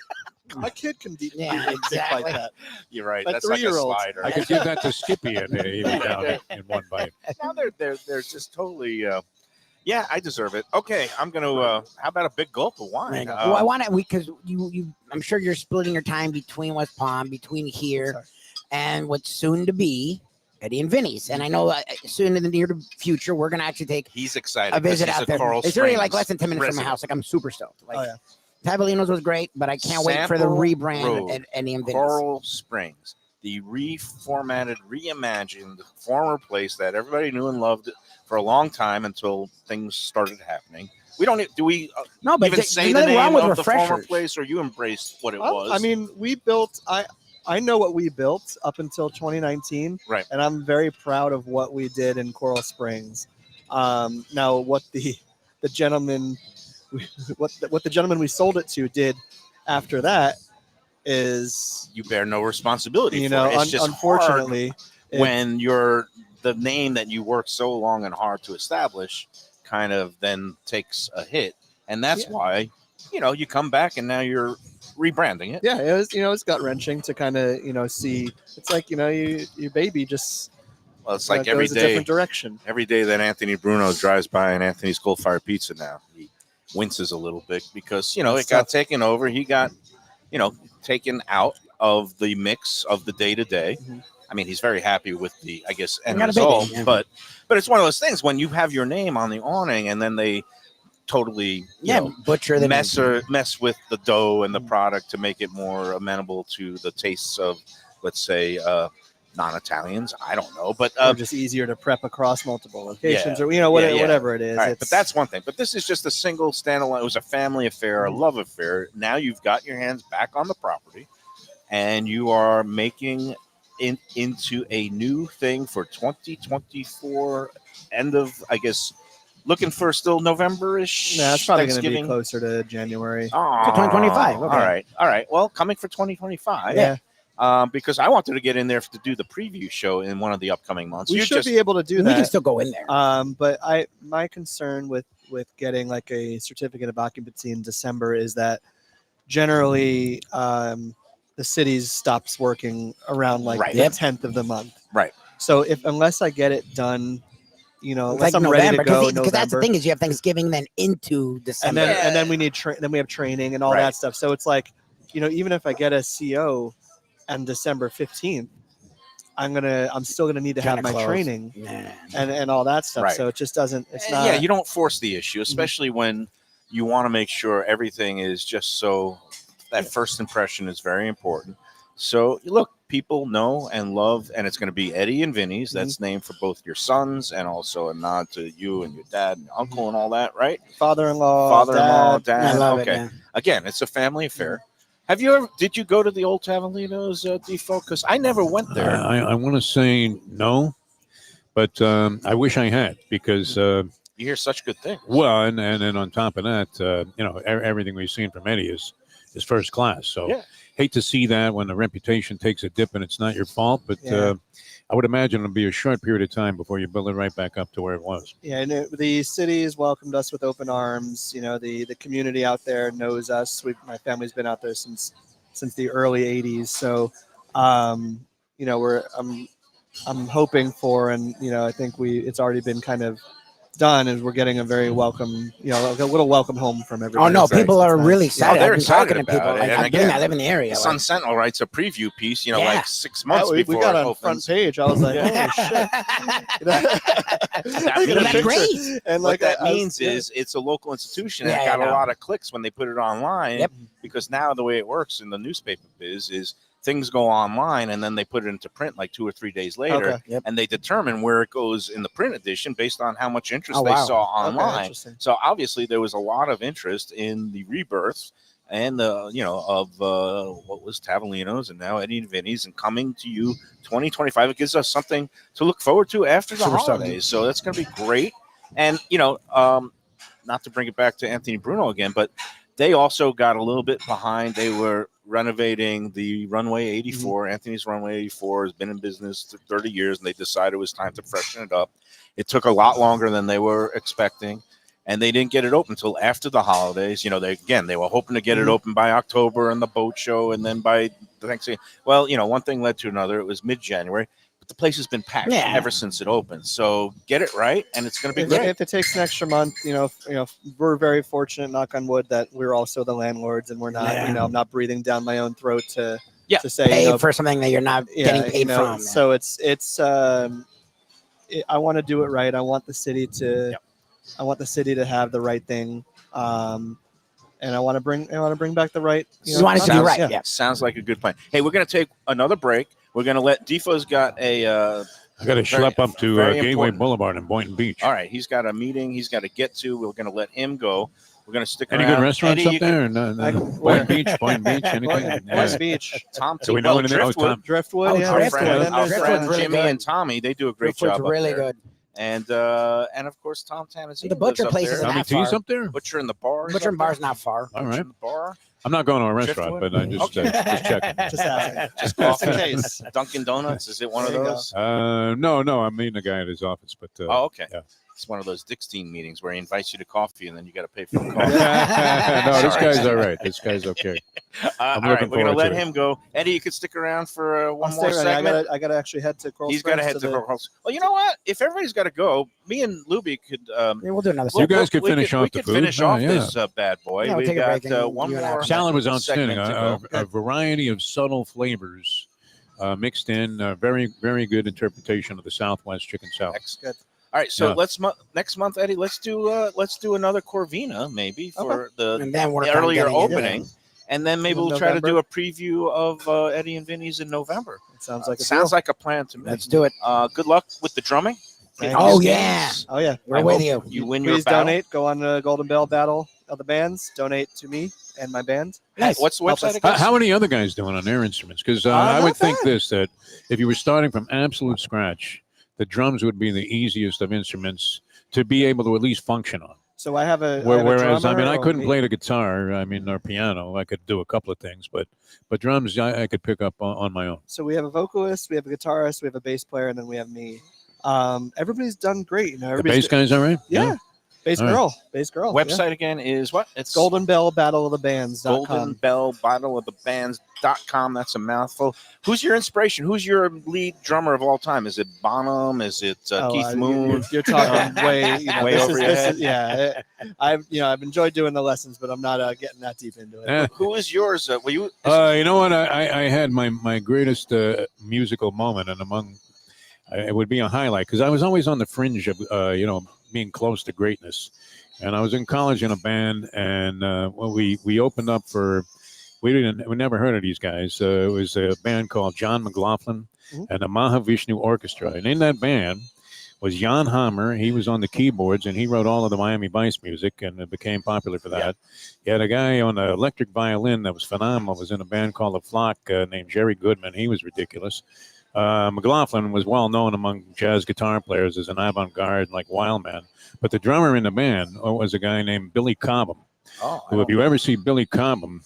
My kid can deep Yeah, exactly. like that. You're right. My That's like a 3-year-old. slider. I could give that to Skippy and he'd be down in one bite. Now they're just totally. Yeah, I deserve it. Okay, I'm gonna. How about a big gulp of wine? Well, I want to because you. I'm sure you're splitting your time between West Palm, between here, Sorry. and what's soon to be Eddie and Vinny's. And I know soon in the near future we're gonna actually take He's excited. a visit 'cause he's out a there. Coral It's really like Springs less than 10 minutes from resident. my house. Like I'm super stoked. Like Oh yeah. Tabalinos was great, but I can't wait for the Sample rebrand Road, at Eddie and Vinny's. Coral Springs, the reformatted, reimagined former place that everybody knew and loved for a long time until things started happening. We don't. Do we No, but even there's say the nothing wrong name with of the former refreshers. place, or you embraced what it Well, was? I mean, we built. I know what we built up until 2019, Right. And I'm very proud of what we did in Coral Springs. Now, what the gentleman, what the gentleman we sold it to did after that is, you bear no responsibility. you for know, it. It's just unfortunately, hard when you're the name that you worked so long and hard to establish, kind of then takes a hit, and that's Yeah. why you come back and now you're rebranding it. yeah, it was, it's gut wrenching to kind of, see. It's like, your baby just Well, it's like goes every a day. different direction. Every day that Anthony Bruno drives by an Anthony's Coal Fire Pizza now, he winces a little bit because, That's it got tough. taken over. He got, taken out of the mix of the day to day. Mhm. I mean, he's very happy with the, I guess, end got a baby, result, yeah. but it's one of those things when you have your name on the awning and then they totally, Butcher the mess with the dough and the product to make it more amenable to the tastes of, let's say, non-Italians. I don't know, but Or just easier to prep across multiple locations, or Yeah. whatever it is. all right, but that's one thing. But this is just a single standalone. It was a family affair, a love affair. Now you've got your hands back on the property, and you are making it into a new thing for 2024. End of, I guess, looking for still November-ish. Nah, it's probably going to be Thanksgiving. closer to January. Oh, 2025, okay. All right. Well, coming for 2025. Yeah. Because I wanted to get in there to do the preview show in one of the upcoming months. We You should just be able to do we can that. still go in there. But my concern with getting like a certificate of occupancy in December is that generally the city stops working around like Right. the Yep. 10th of the month. Right. So unless I get it done, It's unless like I'm ready to go because that's the November, thing is you have Thanksgiving then into and December. then we need then we have training and all Right. that stuff. So it's like, even if I get a CO on December 15th, I'm still gonna need to have Kinda my close. training Nah. and all that stuff. Right. So it just doesn't. It's not. Yeah, you don't force the issue, especially when you want to make sure everything is just so that first impression is very important. So look, people know and love, and it's going to be Eddie and Vinny's. That's named for both your sons and also a nod to you and your dad and uncle and all that, right? Father-in-law, Dad. I love okay. it. Man. Again, it's a family affair. Did you go to the old Tavolinos, Defo? Because I never went there. I want to say no, but I wish I had because, You hear such good things. well, and then on top of that, everything we've seen from Eddie is first class. So Yeah. hate to see that when the reputation takes a dip and it's not your fault, but Yeah. I would imagine it'll be a short period of time before you build it right back up to where it was. Yeah, and the city has welcomed us with open arms. The community out there knows us. My family's been out there since the early '80s. So, I'm hoping for, and I think it's already been kind of done, and we're getting a very welcome, like a little welcome home from everybody. Oh no, It's nice. people It's are nice. really excited. they're I've been excited talking to people. about it. Like, And I've been, again, I live in the area. The like- Sun Sentinel writes a preview piece, Yeah. like 6 months we before got it on opens. front page. I was like, Yeah. holy shit. That Look at that means- great. And What like that I was- means is it's a local institution that Yeah, got I a know. lot of clicks when they put it online. Yep. Because now the way it works in the newspaper biz is things go online and then they put it into print like 2 or 3 days later, Okay. Yep. and they determine wwhere it goes in the print edition based on how much interest Oh, they wow. saw Okay, online. interesting. So obviously there was a lot of interest in the rebirth and of what was Tavolino's and now Eddie and Vinny's, and coming to you 2025. It gives us something to look forward to after the Super stoked. holidays. So that's going to be great. And not to bring it back to Anthony Bruno again, but they also got a little bit behind. They were renovating the Runway 84. Anthony's Runway 84 has been in business for 30 years, and they decided it was time to freshen it up. It took a lot longer than they were expecting, and they didn't get it open until after the holidays. They were hoping to get it open by October and the boat show, and then by the Thanksgiving. Well, one thing led to another. It was mid-January, but the place has been packed ever since it opened. So get it right, and it's going to be great. If it takes an extra month, we're very fortunate, knock on wood, that we're also the landlords, and we're not, I'm not breathing down my own throat to say, Pay for something that you're not getting paid from. So I want to do it right. I want the city to, have the right thing, and I want to bring back the right. You want it to be right. Yeah. Yeah. Sounds like a good plan. Hey, we're going to take another break. We're going to let Defo's got a. I got to schlep up to very Gateway important. Boulevard in Boynton Beach. All right, he's got a meeting he's got to get to. We're going to let him go. We're going to stick Any around. good restaurants Eddie, up you there? No, Boynton Beach, anything? West Beach, Tom, Do we know anything? Oh, Driftwood. Tom. Driftwood, Oh, yeah. Our Driftwood. friend, And our Driftwood's friend really Jimmy good. and Tommy, they do a great Driftwood's job up really there. good. And of course Tom Tannazini. The butcher place isn't Tommy that T's far. up there? Butcher in the bar. Butcher and bar's not far. All right. In the bar. I'm not going to a restaurant, Driftwood? but I just Okay. checking. Just asking. Just Just in coffee. case. Dunkin' Donuts. Is it one of There you go. those? No, I'm meeting a guy at his office, but Oh, okay. yeah. It's one of those Dickstein meetings where he invites you to coffee and then you got to pay for the coffee. no, this Sorry. guy's all right. This guy's okay. All looking right, we're gonna forward let to it. him go. Eddie, you could stick around for one I'll more stay around. segment. I gotta actually head to Coral He's got to Springs head to the- Coral. Well, you know what? If everybody's got to go, me and Lubie could. Yeah, we'll do another You segment. guys could finish off we the could food. finish Oh, off yeah. this bad boy. Yeah, we'll We take a got break and one you and I more. can- Salad was outstanding. segment to go. A variety of subtle flavors mixed in. Very, very good interpretation of the Southwest chicken salad. Good. All right, so Yeah. let's next month, Eddie. Let's do another Corvina maybe for And the then work on earlier getting into opening, it. and then maybe In we'll try to do November? a preview of Eddie and Vinny's in November. It sounds like a Sounds deal. like a plan to me. Let's do it. Good luck with the drumming. Thank Oh, you. yeah. Oh yeah. We're I with hope you. You win your Please battle. donate. Go on the Golden Bell Battle of the Bands. Donate to me and my band. Nice. What's the Help website us. again? How many other guys doing on their instruments? Because I not would think bad. this, that if you were starting from absolute scratch, the drums would be the easiest of instruments to be able to at least function on. So I have a. Whereas, I mean, I drummer couldn't or play the guitar, or piano. I could do a couple of things, but drums, I could pick up on my own. So we have a vocalist, we have a guitarist, we have a bass player, and then we have me. Everybody's done great. You know, The everybody's bass guys, all right? Yeah. Bass All right. girl. Bass girl. Website again is what? It's Golden Bell Battle of the Bands. Golden Bell Bottle of the Bands.com. That's a mouthful. Who's your inspiration? Who's your lead drummer of all time? Is it Bonham? Is it Keith Moon? You're talking way, Way this over is, your this head. is- yeah. I've enjoyed doing the lessons, but I'm not getting that deep into it. Eh. Who is yours? Were you? You know what? I had my greatest musical moment, and it would be a highlight because I was always on the fringe of being close to greatness. And I was in college in a band, and we opened up for we never heard of these guys. It was a band called John McLaughlin and the Mahavishnu Orchestra, and in that band was Jan Hammer. He was on the keyboards, and he wrote all of the Miami Vice music, and it became popular for that. You had a guy on the electric violin that was phenomenal. Was in a band called The Flock named Jerry Goodman. He was ridiculous. McLaughlin was well known among jazz guitar players as an avant-garde like wild man. But the drummer in the band was a guy named Billy Cobham. Who, if you ever see Billy Cobham,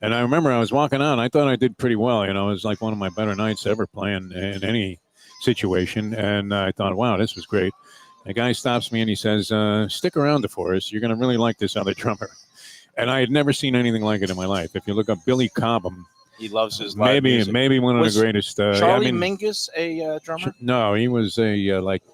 and I remember I was walking out, and I thought I did pretty well. It was like one of my better nights ever playing in any situation. And I thought, wow, this was great. The guy stops me and he says, stick around for us. You're going to really like this other drummer. And I had never seen anything like it in my life. If you look up Billy Cobham, He loves his live music. maybe one of Was the greatest. Charlie Mingus a drummer? No, he was a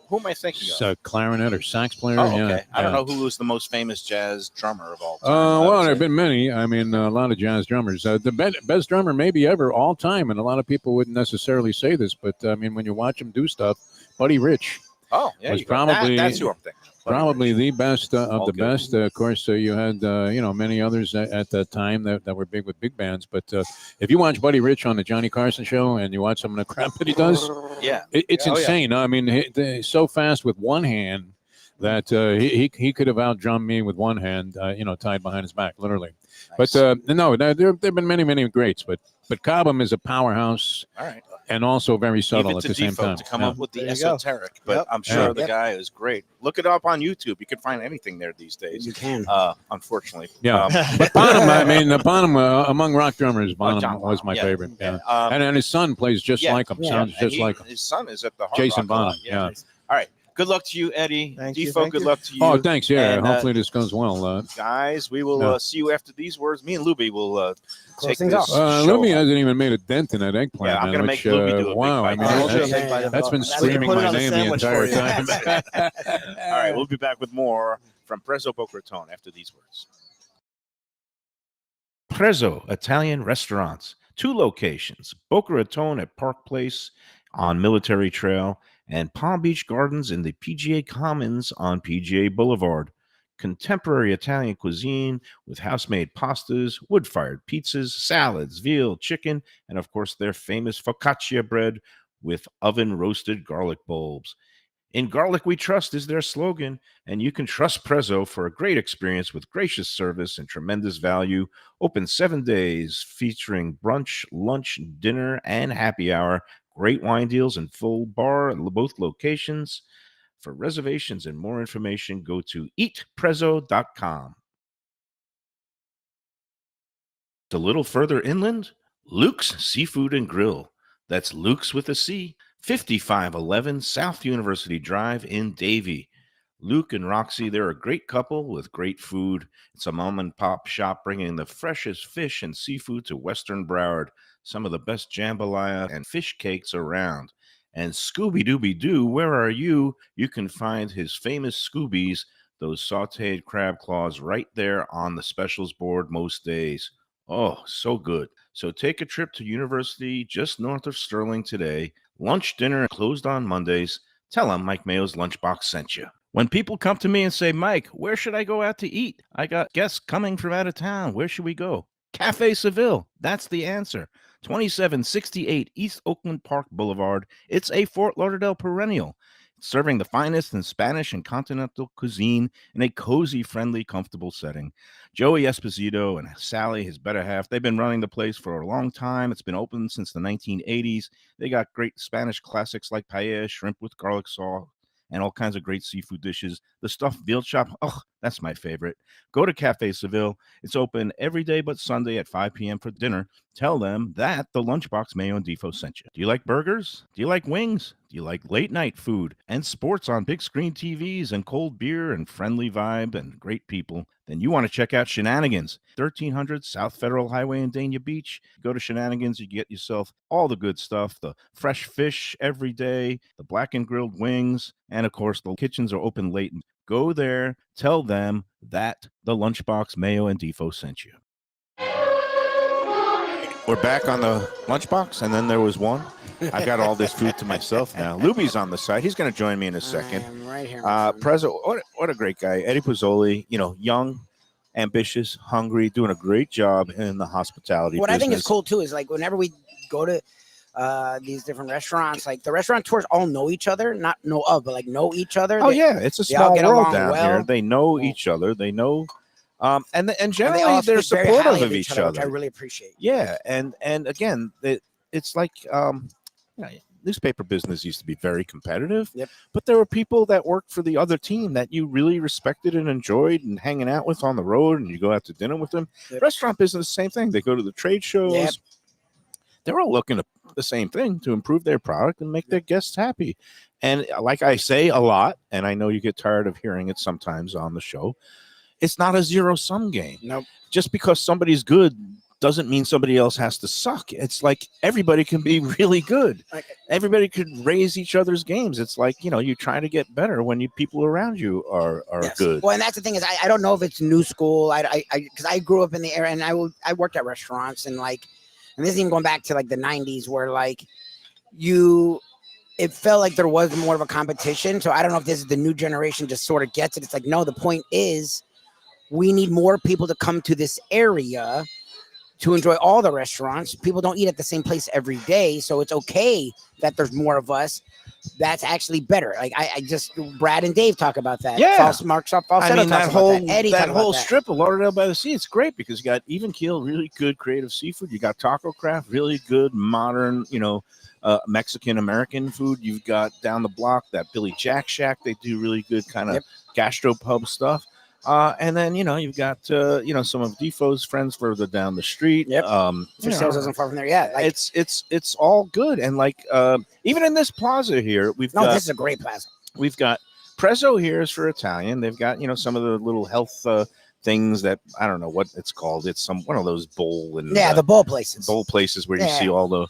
Who am I thinking of? clarinet or sax player. Oh, okay. Yeah, I don't yeah. know who was the most famous jazz drummer of all time. Well, there have been many. I mean, a lot of jazz drummers. The best drummer maybe ever all time, and a lot of people wouldn't necessarily say this, but I mean, when you watch him do stuff, Buddy Rich Oh, yeah. was you go. That's probably- who I'm thinking. Probably Rich. the best of All the good. best. Of course, you had many others at that time that were big with big bands. But if you watch Buddy Rich on the Johnny Carson show and you watch some of the crap that he does, Yeah. it's Oh, yeah. insane. I mean, he's so fast with one hand that he could have outdrummed me with one hand, tied behind his back, literally. Nice. But no, there've been many greats. But Cobham is a powerhouse All right. and also very subtle Even at to the same Defo time. to come Yeah. up with the There you go. esoteric, but Yep. I'm sure Yeah. the Yep. guy is great. Look it up on YouTube. You can find anything there these days. You can. Unfortunately. Yeah. But Bonham, I mean, Bonham among rock drummers, Bonham John was my Bonham, yeah. favorite. Yeah. Yeah. And his son plays just yeah, like him. yeah. Sounds and just like him. his son is at the Hard Jason Rock a lot, Bonham. Yeah. All right. Good luck to you, Eddie. Thank you, Defo, thank good you. luck to you. Oh, thanks. Yeah. And, Hopefully this goes well. guys, we will Yeah. see you after these words. Me and Lubie will Close take things this off. show Lubie home. hasn't even made a dent in that eggplant. Yeah, I'm man, gonna which, make Lubie do a big wow. I bite. mean, Oh, that's, yeah. that's been We can screaming put it my on a name the sandwich entire for you. time. All right, we'll be back with more from Prezzo Boca Raton after these words. Prezzo Italian Restaurants, 2 locations, Boca Raton at Park Place on Military Trail and Palm Beach Gardens in the PGA Commons on PGA Boulevard. Contemporary Italian cuisine with house-made pastas, wood-fired pizzas, salads, veal, chicken, and of course their famous focaccia bread with oven-roasted garlic bulbs. In Garlic We Trust is their slogan, and you can trust Prezzo for a great experience with gracious service and tremendous value. Open 7 days, featuring brunch, lunch, dinner, and happy hour. Great wine deals and full bar at both locations. For reservations and more information, go to eatprezzo.com. A little further inland, Luke's Seafood and Grill. That's Luke's with a C, 5511 South University Drive in Davie. Luke and Roxy, they're a great couple with great food. It's a mom and pop shop bringing the freshest fish and seafood to Western Broward. Some of the best jambalaya and fish cakes around. And Scooby-Dooby-Doo, where are you? You can find his famous Scoobies, those sauteed crab claws, right there on the specials board most days. Oh, so good. So take a trip to University just north of Sterling today. Lunch, dinner, closed on Mondays. Tell them Mike Mayo's Lunchbox sent you. When people come to me and say, Mike, where should I go out to eat? I got guests coming from out of town. Where should we go? Cafe Seville. That's the answer. 2768 East Oakland Park Boulevard. It's a Fort Lauderdale perennial, serving the finest in Spanish and continental cuisine in a cozy, friendly, comfortable setting. Joey Esposito and Sally, his better half, they've been running the place for a long time. It's been open since the 1980s. They got great Spanish classics like paella, shrimp with garlic sauce, and all kinds of great seafood dishes. The stuffed veal chop, oh, that's my favorite. Go to Cafe Seville. It's open every day but Sunday at 5 p.m. for dinner. Tell them that the Lunchbox Mayo and Defo sent you. Do you like burgers? Do you like wings? Do you like late night food and sports on big screen TVs and cold beer and friendly vibe and great people? Then you want to check out Shenanigans, 1300 South Federal Highway in Dania Beach. Go to Shenanigans, you get yourself all the good stuff, the fresh fish every day, the black and grilled wings, and of course the kitchens are open late. Go there, tell them that the Lunchbox Mayo and Defo sent you. We're back on the Lunchbox, and then there was one. I got all this food to myself now. Lubie's on the side. He's going to join me in a second. I'm right here. my friend. Prezzo, what a great guy. Eddie Pozzoli, young, ambitious, hungry, doing a great job in the hospitality What I think is business. cool too is like whenever we go to these different restaurants, like the restaurateurs all know each other, not know of, but like know each other. Oh They- yeah, it's a they all small get world along down well. here. They know Yeah. each other. They know, and and they generally all they're speak very supportive highly of each which other. I really appreciate. Yeah, and again, it's like newspaper business used to be very competitive. Yep. But there were people that worked for the other team that you really respected and enjoyed and hanging out with on the road, and you go out to dinner with them. Yep. Restaurant business, same thing. They go to the trade shows. Yep. They're all looking at the same thing to improve their product and make their guests happy. And like I say a lot, and I know you get tired of hearing it sometimes on the show, it's not a zero-sum game. Nope. Just because somebody's good doesn't mean somebody else has to suck. It's like everybody can be really good. Like- Everybody could raise each other's games. It's like, you try to get better when people around you are Yes. good. Well, and that's the thing is I don't know if it's new school. Because I grew up in the area and I worked at restaurants and this is even going back to like the 90s where like you it felt like there was more of a competition. So I don't know if this is the new generation just sort of gets it. It's like, no, the point is we need more people to come to this area to enjoy all the restaurants. People don't eat at the same place every day. So it's okay that there's more of us. That's actually better. Like I just, Brad and Dave talk about that. Yeah. Mark Falsetto I mean, talks that about whole that. Eddie that talks about whole that. strip of Lauderdale by the Sea, it's great because you got even keel, really good creative seafood. You got Taco Craft, really good modern, Mexican American food. You've got down the block that Billy Jack Shack. They do really good kind of gastropub stuff. And then you've got some of Defoe's friends further down the street. Yep. You know, Sales isn't far from there. Yeah. Like, it's all good. And like even in this plaza here, this is a great plaza. we've got Prezzo here is for Italian. They've got some of the little health things that I don't know what it's called. It's one of those bowl and the bowl places. bowl places where you Yeah. see all the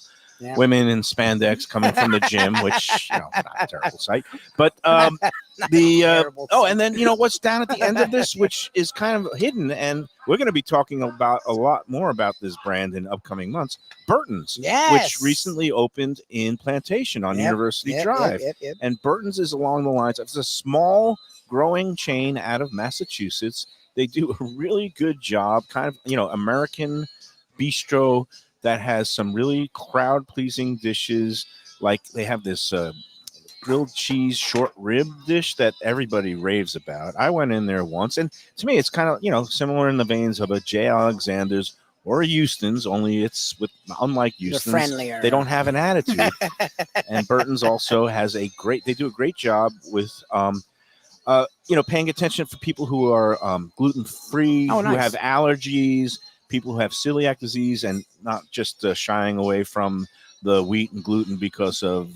women in spandex coming from the gym, which not a terrible sight. But Terrible sight. and then what's down at the end of this, which is kind of hidden, and we're going to be talking about a lot more about this brand in upcoming months. Burton's, which recently opened in Plantation on University Drive, and Burton's is along the lines. It's a small growing chain out of Massachusetts. They do a really good job, kind of American bistro that has some really crowd-pleasing dishes. Like they have this grilled cheese short rib dish that everybody raves about. I went in there once, and to me, it's kind of similar in the veins of a J. Alexander's or a Houston's, only it's unlike Houston's, friendlier. they don't have an attitude. And Burton's also has they do a great job with paying attention for people who are gluten-free, who have allergies, people who have celiac disease, and not just shying away from the wheat and gluten because of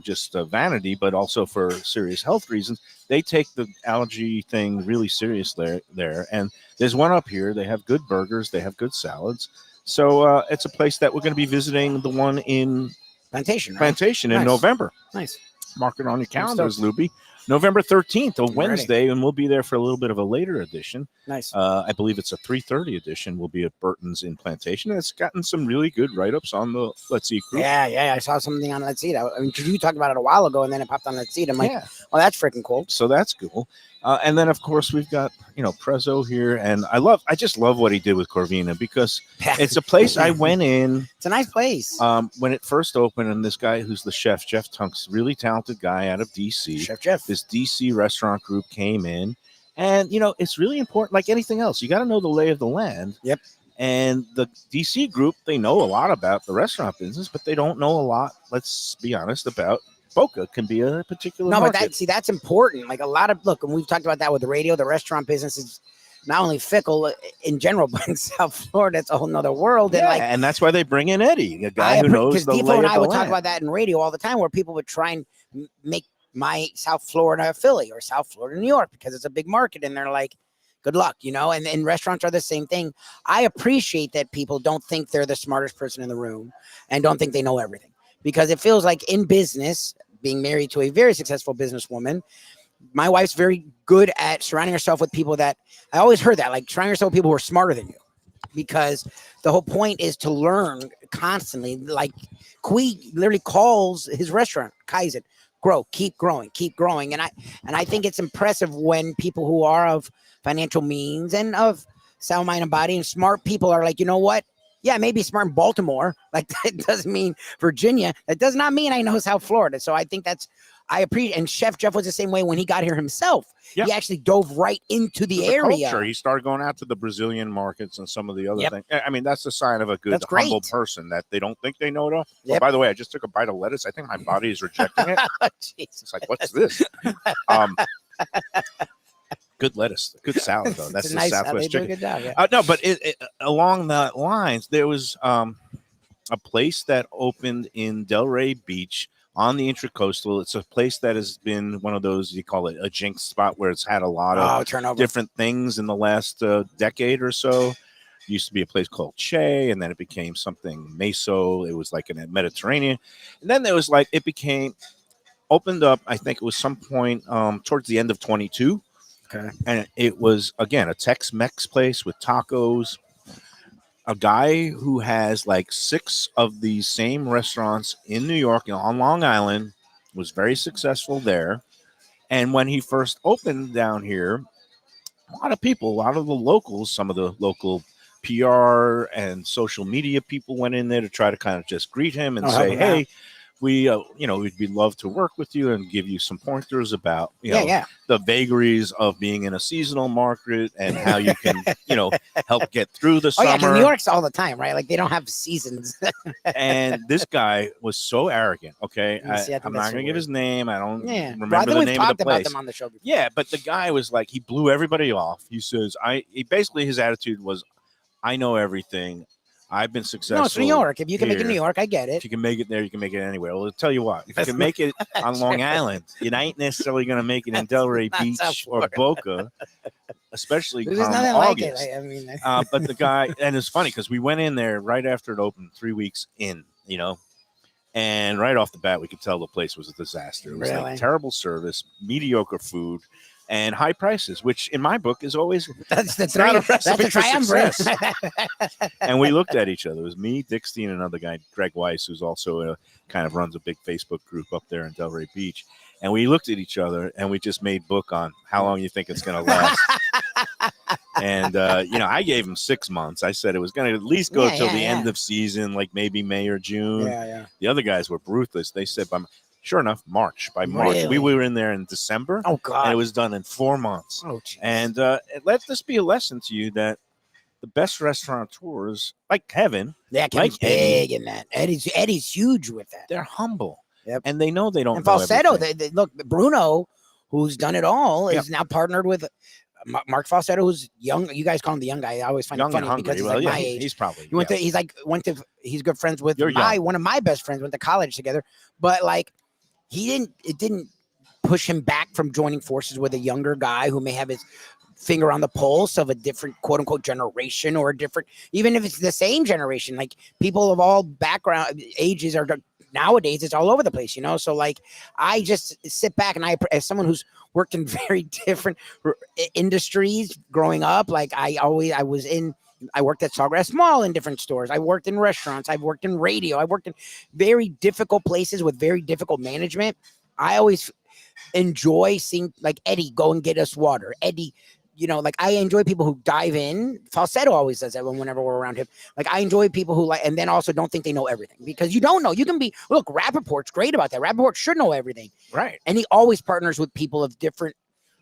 just vanity, but also for serious health reasons. They take the allergy thing really serious there. And there's one up here. They have good burgers. They have good salads. So it's a place that we're going to be visiting, the one in Plantation in November. Nice. Mark it on your calendars, Lubie. November 13th, a Wednesday, and we'll be there for a little bit of a later edition. Nice. I believe it's a 3:30 edition. We'll be at Burton's in Plantation, and it's gotten some really good write-ups on the Let's Eat group. Yeah. I saw something on Let's Eat. I mean, you talked about it a while ago, and then it popped on Let's Eat. I'm like, oh, that's freaking cool. So that's cool. And then, of course, we've got, Prezzo here, and I just love what he did with Corvina because it's a place I went in. It's a nice place. When it first opened, and this guy who's the chef, Jeff Tunk's really talented guy out of D.C. Chef Jeff. This D.C. restaurant group came in, and, it's really important, like anything else. You got to know the lay of the land. Yep. And the D.C. group, they know a lot about the restaurant business, but they don't know a lot, let's be honest, about Boca can be a particular market. But that's important. Like look, and we've talked about that with the radio. The restaurant business is not only fickle in general, but in South Florida, it's a whole nother world. And that's why they bring in Eddie, a guy who knows the lay of the land. Defo and I would talk about that in radio all the time, where people would try and make my South Florida Philly or South Florida New York because it's a big market, and they're like, good luck, and restaurants are the same thing. I appreciate that people don't think they're the smartest person in the room and don't think they know everything, because it feels like in business, being married to a very successful businesswoman, my wife's very good at surrounding herself with people that I always heard that, like surrounding herself with people who are smarter than you, because the whole point is to learn constantly. Like Kui literally calls his restaurant Kaizen, grow, keep growing. And I think it's impressive when people who are of financial means and of sound mind and body and smart people are like, you know what? Yeah, maybe smart in Baltimore. Like that doesn't mean Virginia. That does not mean I know South Florida. So I think I appreciate. And Chef Jeff was the same way when he got here himself. Yep. He actually dove right into the area. Culture. He started going out to the Brazilian markets and some of the other things. I mean, that's the sign of a good, humble person, that they don't think they know it all. Yep. Well, by the way, I just took a bite of lettuce. I think my body is rejecting it. It's like, what's this? Good lettuce, good salad though. That's the nice Southwest chicken. Good job, yeah. No, but along that lines, there was a place that opened in Delray Beach on the Intracoastal. It's a place that has been one of those, you call it a jinx spot, where it's had a lot of different things in the last decade or so. It used to be a place called Che, and then it became something Meso. It was like in a Mediterranean, and then there was opened up. I think it was some point towards the end of 22. Okay. And it was, again, a Tex-Mex place with tacos. A guy who has like 6 of these same restaurants in New York and on Long Island, was very successful there. And when he first opened down here, a lot of people, a lot of the locals, some of the local PR and social media people went in there to try to kind of just greet him and say, hey, we'd love to work with you and give you some pointers about, the vagaries of being in a seasonal market and how you can, help get through the summer. New York's all the time, right? Like they don't have seasons. And this guy was so arrogant. Okay. I'm not going to give his name. I don't remember the name of the place. About them on the show before. Yeah. But the guy was like, he blew everybody off. He says, basically his attitude was, I know everything. I've been successful. No, it's New York. If you can make it in New York, I get it. If you can make it there, you can make it anywhere. Well, I'll tell you what. If you can make it on Long Island, you ain't necessarily going to make it in Delray Beach or Boca, especially There's come nothing August. like it. I mean, but the guy, and it's funny because we went in there right after it opened, 3 weeks in, and right off the bat, we could tell the place was a disaster. It was like terrible service, mediocre food, and high prices, which in my book is always that's the not a that's recipe the for triumvirate. success. And we looked at each other. It was me, Dick Steen, and another guy, Greg Weiss, who's also kind of runs a big Facebook group up there in Delray Beach. And we looked at each other, and we just made book on how long you think it's going to last. And, I gave him 6 months. I said it was going to at least go till the end of season, like maybe May or June. Yeah. The other guys were ruthless. They said, sure enough, By March. Really? We were in there in December. Oh, God. And it was done in 4 months. Oh, geez. And let this be a lesson to you that the best restaurateurs, like Kevin, Kevin's big in that. Eddie's huge with that. they're humble. Yep. And they know they don't And know Falsetto, everything. they look, Bruno, who's done it all, is now partnered with Mark Falsetto, who's young. You guys call him the young guy. I always find Young it funny and hungry. because he's Well, like yeah, my age. he's probably He's good friends with You're young. one of my best friends, went to college together. But like it didn't push him back from joining forces with a younger guy who may have his finger on the pulse of a different quote unquote generation or a different, even if it's the same generation, like people of all background ages are nowadays, it's all over the place, So like, I just sit back and as someone who's worked in very different industries growing up, like I worked at Sawgrass Mall in different stores. I worked in restaurants. I've worked in radio. I worked in very difficult places with very difficult management. I always enjoy seeing like Eddie go and get us water. Eddie, like I enjoy people who dive in. Falsetto always does that whenever we're around him. Like I enjoy people who and then also don't think they know everything because you don't know. You can look, Rappaport's great about that. Rappaport should know everything. Right. And he always partners with people of different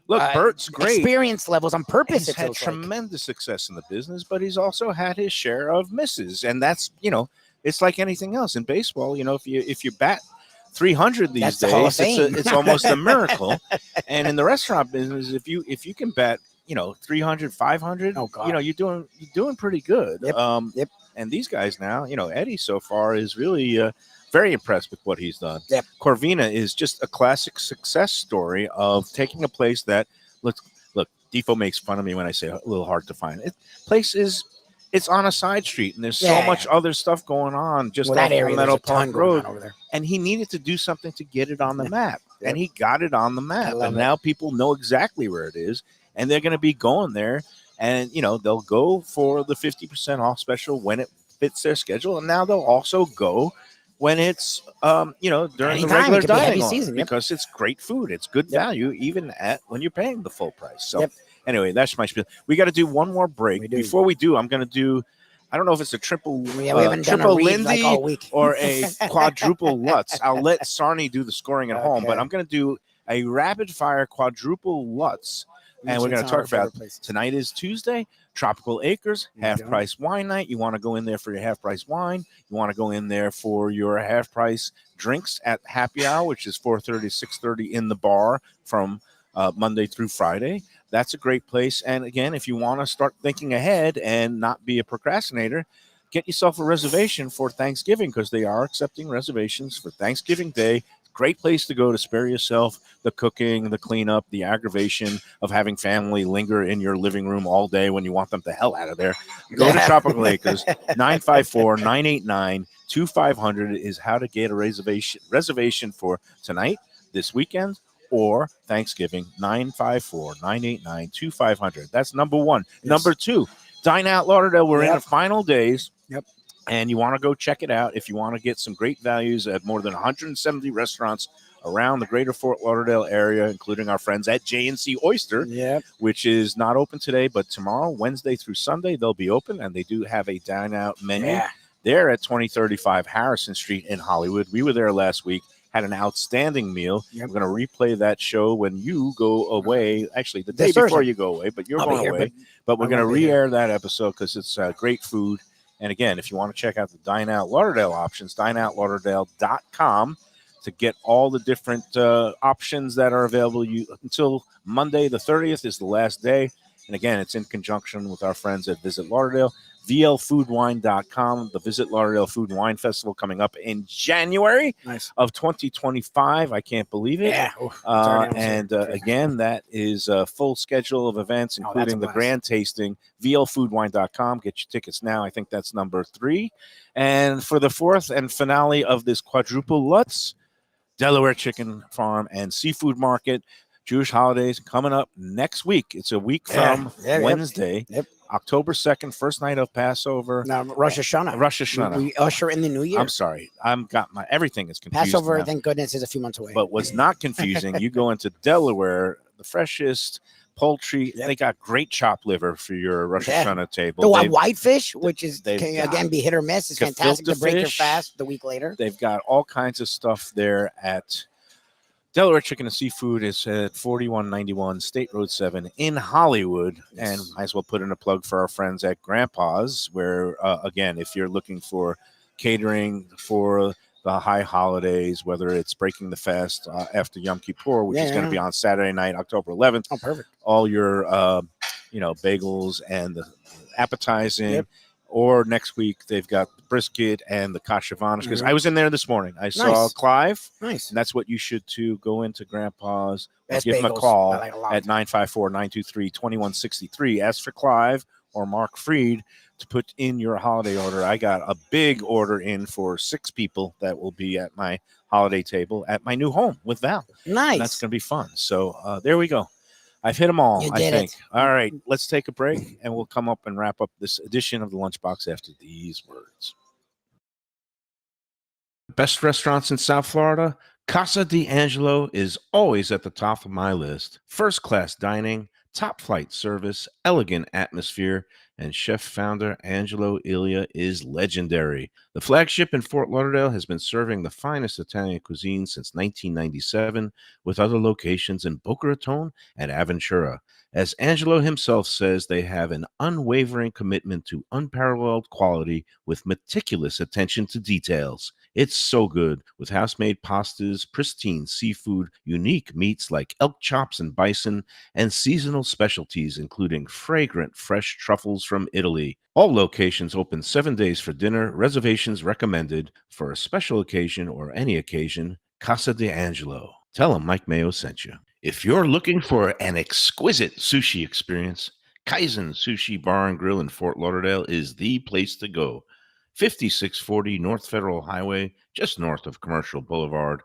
Bert's great. Experience levels on purpose. He's had tremendous success in the business, but he's also had his share of misses. And that's, it's like anything else in baseball. If you bat 300 these days, it's almost a miracle. And in the restaurant business, if you can bat 300, 500, you're doing pretty good. Yep. And these guys now, Eddie so far is really very impressed with what he's done. Yep. Corvina is just a classic success story of taking a place that look, Defo makes fun of me when I say a little hard to find. It's on a side street and there's so much other stuff going on just off the Meadow Park Road. Over there. And he needed to do something to get it on the map. And he got it on the map. And now people know exactly where it is. And they're going to be going there. And, they'll go for the 50% off special when it fits their schedule. And now they'll also go when it's, during the regular dining season. Because it's great food. It's good value, even when you're paying the full price. So anyway, that's my spiel. We got to do one more break. Before we do, I'm going to do, I don't know if it's a triple Lindy all week. or a quadruple Lutz. I'll let Sarni do the scoring at home, but I'm going to do a rapid fire quadruple Lutz. And we're going to talk about tonight is Tuesday, Tropical Acres, half price wine night. You want to go in there for your half price wine. You want to go in there for your half price drinks at happy hour, which is 4:30 to 6:30 in the bar from Monday through Friday. That's a great place. And again, if you want to start thinking ahead and not be a procrastinator, get yourself a reservation for Thanksgiving because they are accepting reservations for Thanksgiving Day. Great place to go to spare yourself the cooking, the cleanup, the aggravation of having family linger in your living room all day when you want them the hell out of there. Go to Tropical Acres. 954-989-2500 is how to get a reservation for tonight, this weekend, or Thanksgiving. 954-989-2500. That's number one. Number two, Dine Out Lauderdale. We're in the final days. And you want to go check it out if you want to get some great values at more than 170 restaurants around the greater Fort Lauderdale area, including our friends at J&C Oyster, which is not open today, but tomorrow, Wednesday through Sunday, they'll be open, and they do have a dine-out menu. Yeah. They're at 2035 Harrison Street in Hollywood. We were there last week, had an outstanding meal. Yep. We're going to replay that show when you go away. Actually, the day This before Thursday. you go away, but you're I'll be going here, away. But we're I going to won't be here. re-air that episode because it's great food. And again, if you want to check out the Dine Out Lauderdale options, dineoutlauderdale.com to get all the different options that are available. Until Monday, the 30th is the last day. And again, it's in conjunction with our friends at Visit Lauderdale. VLFoodWine.com, the Visit Lauderdale Food and Wine Festival coming up in January of 2025. I can't believe it. Yeah. Again, that is a full schedule of events, including the grand tasting. VLFoodWine.com. Get your tickets now. I think that's number 3. And for the 4th and finale of this quadruple Lutz, Delaware Chicken Farm and Seafood Market. Jewish holidays coming up next week. It's a week from Wednesday. October 2nd, first night of Passover. Now, Rosh Hashanah. Rosh Hashanah. We usher in the new year. I'm sorry. Everything is confused. Passover, now. thank goodness, is a few months away. But what's not confusing, you go into Delaware, the freshest poultry. They got great chopped liver for your Rosh Hashanah table. The whitefish, which can again be hit or miss, is fantastic to break your fast the week later. They've got all kinds of stuff there at Delaware Chicken and Seafood. Is at 4191 State Road 7 in Hollywood. And might as well put in a plug for our friends at Grandpa's, where, again, if you're looking for catering for the high holidays, whether it's breaking the fast after Yom Kippur, which is going to be on Saturday night, October 11th. Oh, perfect. All your, bagels and the appetizing. Or next week, they've got the brisket and the kashavanish. Because I was in there this morning. I saw Clive. Nice. And that's what you should do. Go into Grandpa's. Give him a bagels. call I like a lot. at 954-923-2163. Ask for Clive or Mark Freed to put in your holiday order. I got a big order in for 6 people that will be at my holiday table at my new home with Val. Nice. And that's going to be fun. So there we go. I've hit them all, I think. All right, let's take a break, and we'll come up and wrap up this edition of the Lunchbox after these words. Best restaurants in South Florida? Casa D'Angelo is always at the top of my list. First-class dining, top-flight service, elegant atmosphere, and chef-founder Angelo Ilia is legendary. The flagship in Fort Lauderdale has been serving the finest Italian cuisine since 1997, with other locations in Boca Raton and Aventura. As Angelo himself says, they have an unwavering commitment to unparalleled quality with meticulous attention to details. It's so good, with house-made pastas, pristine seafood, unique meats like elk chops and bison, and seasonal specialties including fragrant fresh truffles from Italy. All locations open 7 days for dinner. Reservations recommended. For a special occasion or any occasion, Casa D'Angelo. Tell them Mike Mayo sent you. If you're looking for an exquisite sushi experience, Kaizen Sushi Bar and Grill in Fort Lauderdale is the place to go. 5640 North Federal Highway, just north of Commercial Boulevard.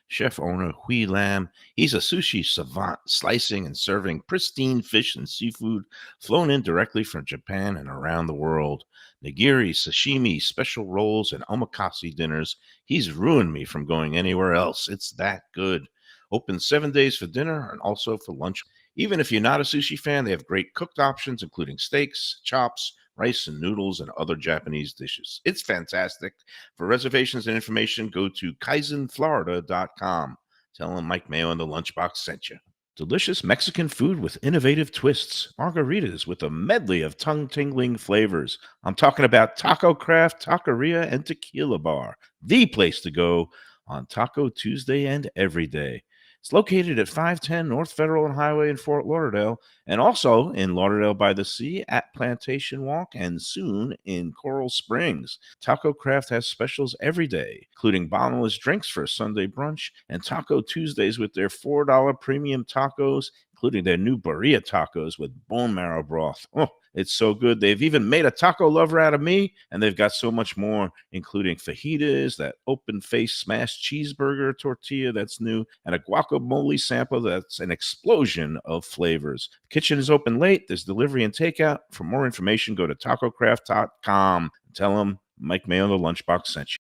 Chef owner Hui Lam, he's a sushi savant, slicing and serving pristine fish and seafood flown in directly from Japan and around the world. Nigiri, sashimi, special rolls, and omakase dinners. He's ruined me from going anywhere else. It's that good. Open 7 days for dinner and also for lunch. Even if you're not a sushi fan, they have great cooked options, including steaks, chops, rice and noodles, and other Japanese dishes. It's fantastic. For reservations and information, go to kaizenflorida.com. Tell them Mike Mayo and the Lunchbox sent you. Delicious Mexican food with innovative twists. Margaritas with a medley of tongue-tingling flavors. I'm talking about Taco Craft, Taqueria, and Tequila Bar. The place to go on Taco Tuesday and every day. It's located at 510 North Federal and Highway in Fort Lauderdale, and also in Lauderdale by the Sea at Plantation Walk, and soon in Coral Springs. Taco Craft has specials every day, including bottomless drinks for a Sunday brunch, and Taco Tuesdays with their $4 premium tacos, including their new burrito tacos with bone marrow broth. Oh, it's so good. They've even made a taco lover out of me, and they've got so much more, including fajitas, that open-faced smashed cheeseburger tortilla that's new, and a guacamole sample that's an explosion of flavors. The kitchen is open late. There's delivery and takeout. For more information, go to tacocraft.com. Tell them Mike Mayo, the Lunchbox, sent you.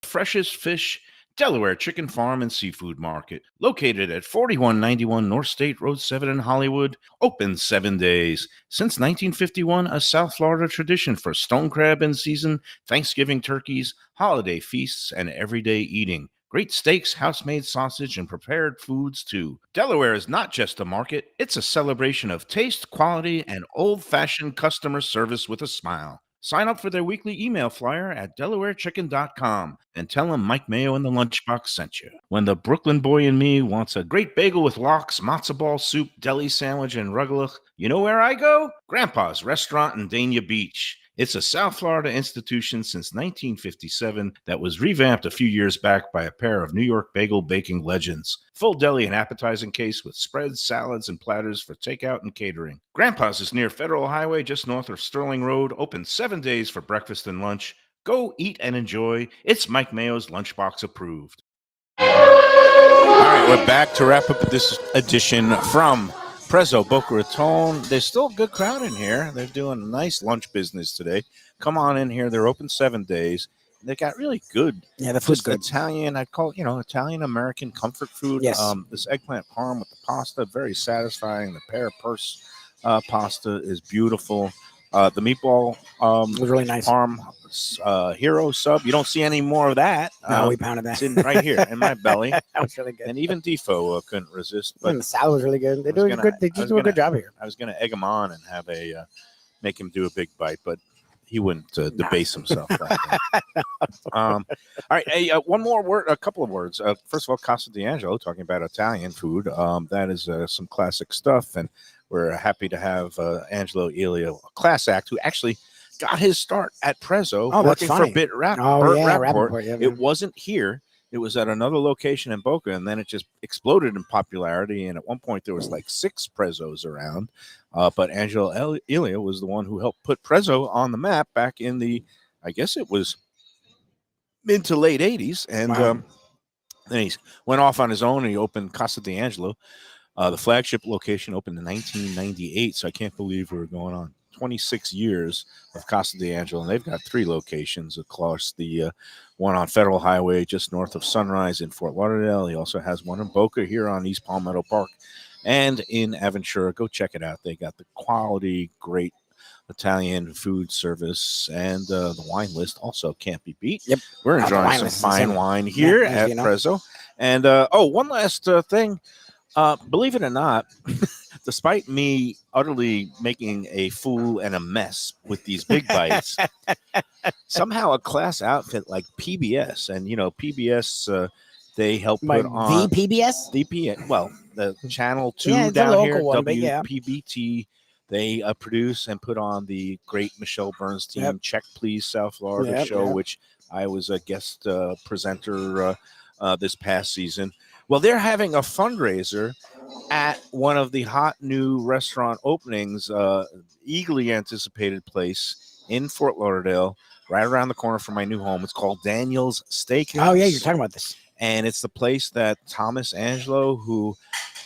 Freshest fish, Delaware Chicken Farm and Seafood Market, located at 4191 North State Road 7 in Hollywood, open 7 days. Since 1951, a South Florida tradition for stone crab in season, Thanksgiving turkeys, holiday feasts, and everyday eating. Great steaks, house-made sausage, and prepared foods, too. Delaware is not just a market, it's a celebration of taste, quality, and old-fashioned customer service with a smile. Sign up for their weekly email flyer at DelawareChicken.com and tell them Mike Mayo and the Lunchbox sent you. When the Brooklyn boy in me wants a great bagel with lox, matzo ball soup, deli sandwich, and rugelach, you know where I go? Grandpa's Restaurant in Dania Beach. It's a South Florida institution since 1957 that was revamped a few years back by a pair of New York bagel baking legends. Full deli and appetizing case with spreads, salads, and platters for takeout and catering. Grandpa's is near Federal Highway just north of Sterling Road, open 7 days for breakfast and lunch. Go eat and enjoy. It's Mike Mayo's Lunchbox approved. All right, we're back to wrap up this edition from Prezzo Boca Raton. There's still a good crowd in here. They're doing a nice lunch business today. Come on in here. They're open 7 days. They got really good. Yeah, the food's good. Italian, I'd call it, Italian-American comfort food. Yes. This eggplant parm with the pasta, very satisfying. The pear purse pasta is beautiful. The meatball It was really nice. parm hero sub. You don't see any more of that. No, we pounded that. It's in right here in my belly. That was really good. And even Defo couldn't resist. But And the salad was really good. They I was do gonna- good. They I was just do a good job here. I was going to egg him on and have make him do a big bite, but he wouldn't debase himself. Like that. All right. Hey, one more word, a couple of words. First of all, Casa D'Angelo, talking about Italian food. That is some classic stuff. And we're happy to have Angelo Elia, a class act, who actually got his start at Prezzo Oh, that's working funny. for Burt Rappaport. Rappaport. Yeah, It wasn't here. It was at another location in Boca, and then it just exploded in popularity. And at one point, there was like 6 Prezzos around. But Angelo Elia was the one who helped put Prezzo on the map back in the, I guess it was mid to late 80s. And Wow. then he went off on his own, and he opened Casa D'Angelo. The flagship location opened in 1998, so I can't believe we're going on 26 years of Casa D'Angelo, and they've got 3 locations. Of course, the one on Federal Highway just north of Sunrise in Fort Lauderdale. He also has one in Boca here on East Palmetto Park and in Aventura. Go check it out. They got the quality, great Italian food service, and the wine list also can't be beat. Yep. We're The enjoying wine some list is fine insane. wine here Yeah, at you know. Prezzo. And one last thing. Believe it or not, despite me utterly making a fool and a mess with these big bites, somehow a class outfit like PBS, and PBS, they help By put on VPBS? the channel 2 Yeah, it's a down local here, one, but yeah. WPBT. They produce and put on the great Michelle Bernstein Yep. Check Please South Florida Yep, show, yep. which I was a guest presenter this past season. Well, they're having a fundraiser at one of the hot new restaurant openings, eagerly anticipated place in Fort Lauderdale, right around the corner from my new home. It's called Daniel's Steakhouse. Oh, yeah, you're talking about this. And it's the place that Thomas Angelo, who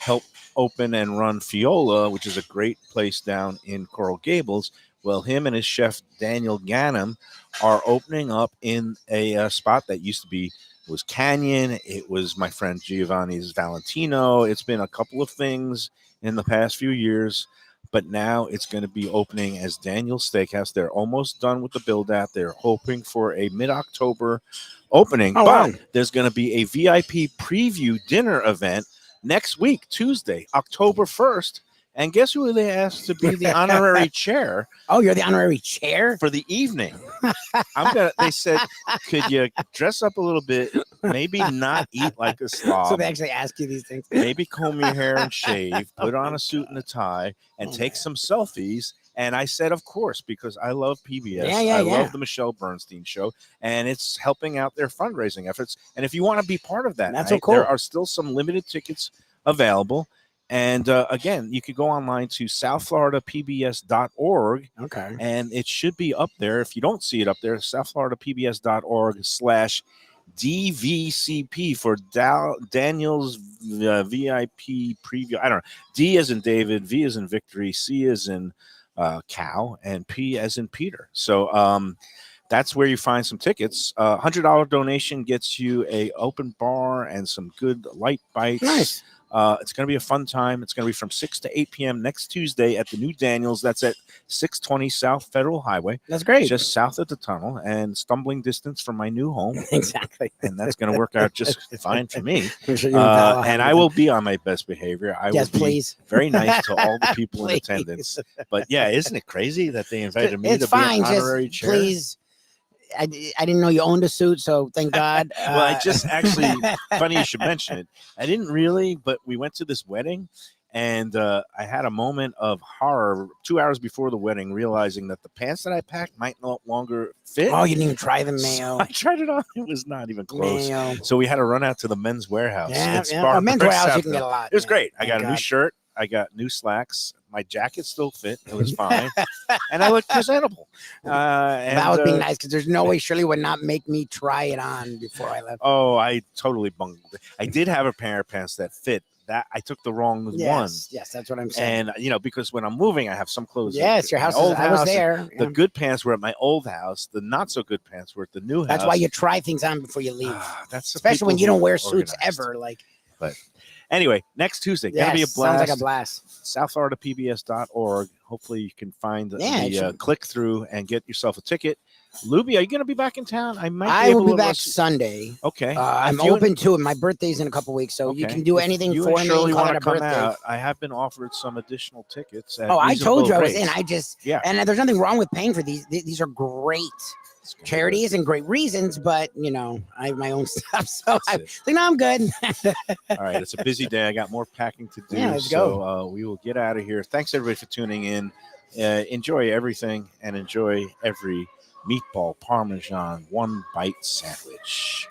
helped open and run Fiola, which is a great place down in Coral Gables. Well, him and his chef, Daniel Ganem, are opening up in a spot that used to be was Canyon. It was my friend Giovanni's Valentino. It's been a couple of things in the past few years, but now it's going to be opening as Daniel's Steakhouse. They're almost done with the build out. They're hoping for a mid-October opening, Oh, but wow. there's going to be a VIP preview dinner event next week, Tuesday, October 1st. And guess who they asked to be the honorary chair Oh, you're the honorary chair? for the evening? They said, could you dress up a little bit, maybe not eat like a slob, So they actually ask you these things. maybe comb your hair and shave, put on a suit and a tie, and take some selfies. And I said, of course, because I love PBS. I love the Michelle Bernstein show, and it's helping out their fundraising efforts. And if you want to be part of that That's night, so cool. there are still some limited tickets available. And again, you could go online to southfloridapbs.org, Okay. and it should be up there. If you don't see it up there, southfloridapbs.org/DVCP for Daniel's VIP preview. I don't know. D as in David, V as in Victory, C as in Cow, and P as in Peter. So that's where you find some tickets. $100 donation gets you a open bar and some good light bites. Nice. It's going to be a fun time. It's going to be from 6 to 8 p.m. next Tuesday at the new Daniels. That's at 620 South Federal Highway. That's great. Just south of the tunnel and stumbling distance from my new home. Exactly. And that's going to work out just fine for me. I'm sure you're in Valhalla. And I will be on my best behavior. I Yes, will be please. very nice to all the people in Please. attendance. But yeah, isn't it crazy that they invited me It's to fine. be an honorary Just chair? please. I didn't know you owned a suit, so thank God. Well, I just actually, funny you should mention it. I didn't really, but we went to this wedding, and I had a moment of horror 2 hours before the wedding, realizing that the pants that I packed might no longer fit. Oh, you didn't even try the Mayo. I tried it on. It was not even close. Mayo. So we had to run out to the men's warehouse. Yeah, in yeah. Spartanburg, Oh, men's warehouse, you South can get a Carolina. lot. It was yeah. great. I Thank got a new God. shirt. I got new slacks. My jacket still fit. It was fine. And I looked presentable. That would be nice because there's no way Shirley would not make me try it on before I left. Oh, I totally bungled it. I did have a pair of pants that fit. That I took the wrong one. Yes, that's what I'm saying. And because when I'm moving, I have some clothes. Yes, your at house. my old I was house, there. The yeah. good pants were at my old house. The not so good pants were at the new house. That's why you try things on before you leave, That's the especially when people you don't who wear are suits organized. ever. Like, Anyway, next Tuesday, gonna be a yes, blast. sounds like a blast. southfloridapbs.org. Hopefully you can find Yeah, it the should- click through and get yourself a ticket. Lubie, are you going to be back in town? I might. I will able be to back let you- Sunday. Okay. I'm If you and- open to it. My birthday's in a couple weeks, so you okay. can do If anything you for and me. Shirley Call want it to a come birthday. out, I have been offered some additional tickets. At Oh, I told you I was reasonable in. rates. Yeah. And there's nothing wrong with paying for these. These are great It's gonna be charities and great reasons, but I have my own stuff, so That's I it. think, no, I'm good. good. All right, it's a busy day. I got more packing to do. Yeah, let's so we will get out of here. Thanks everybody for tuning in. Enjoy everything and enjoy every meatball parmesan one bite sandwich.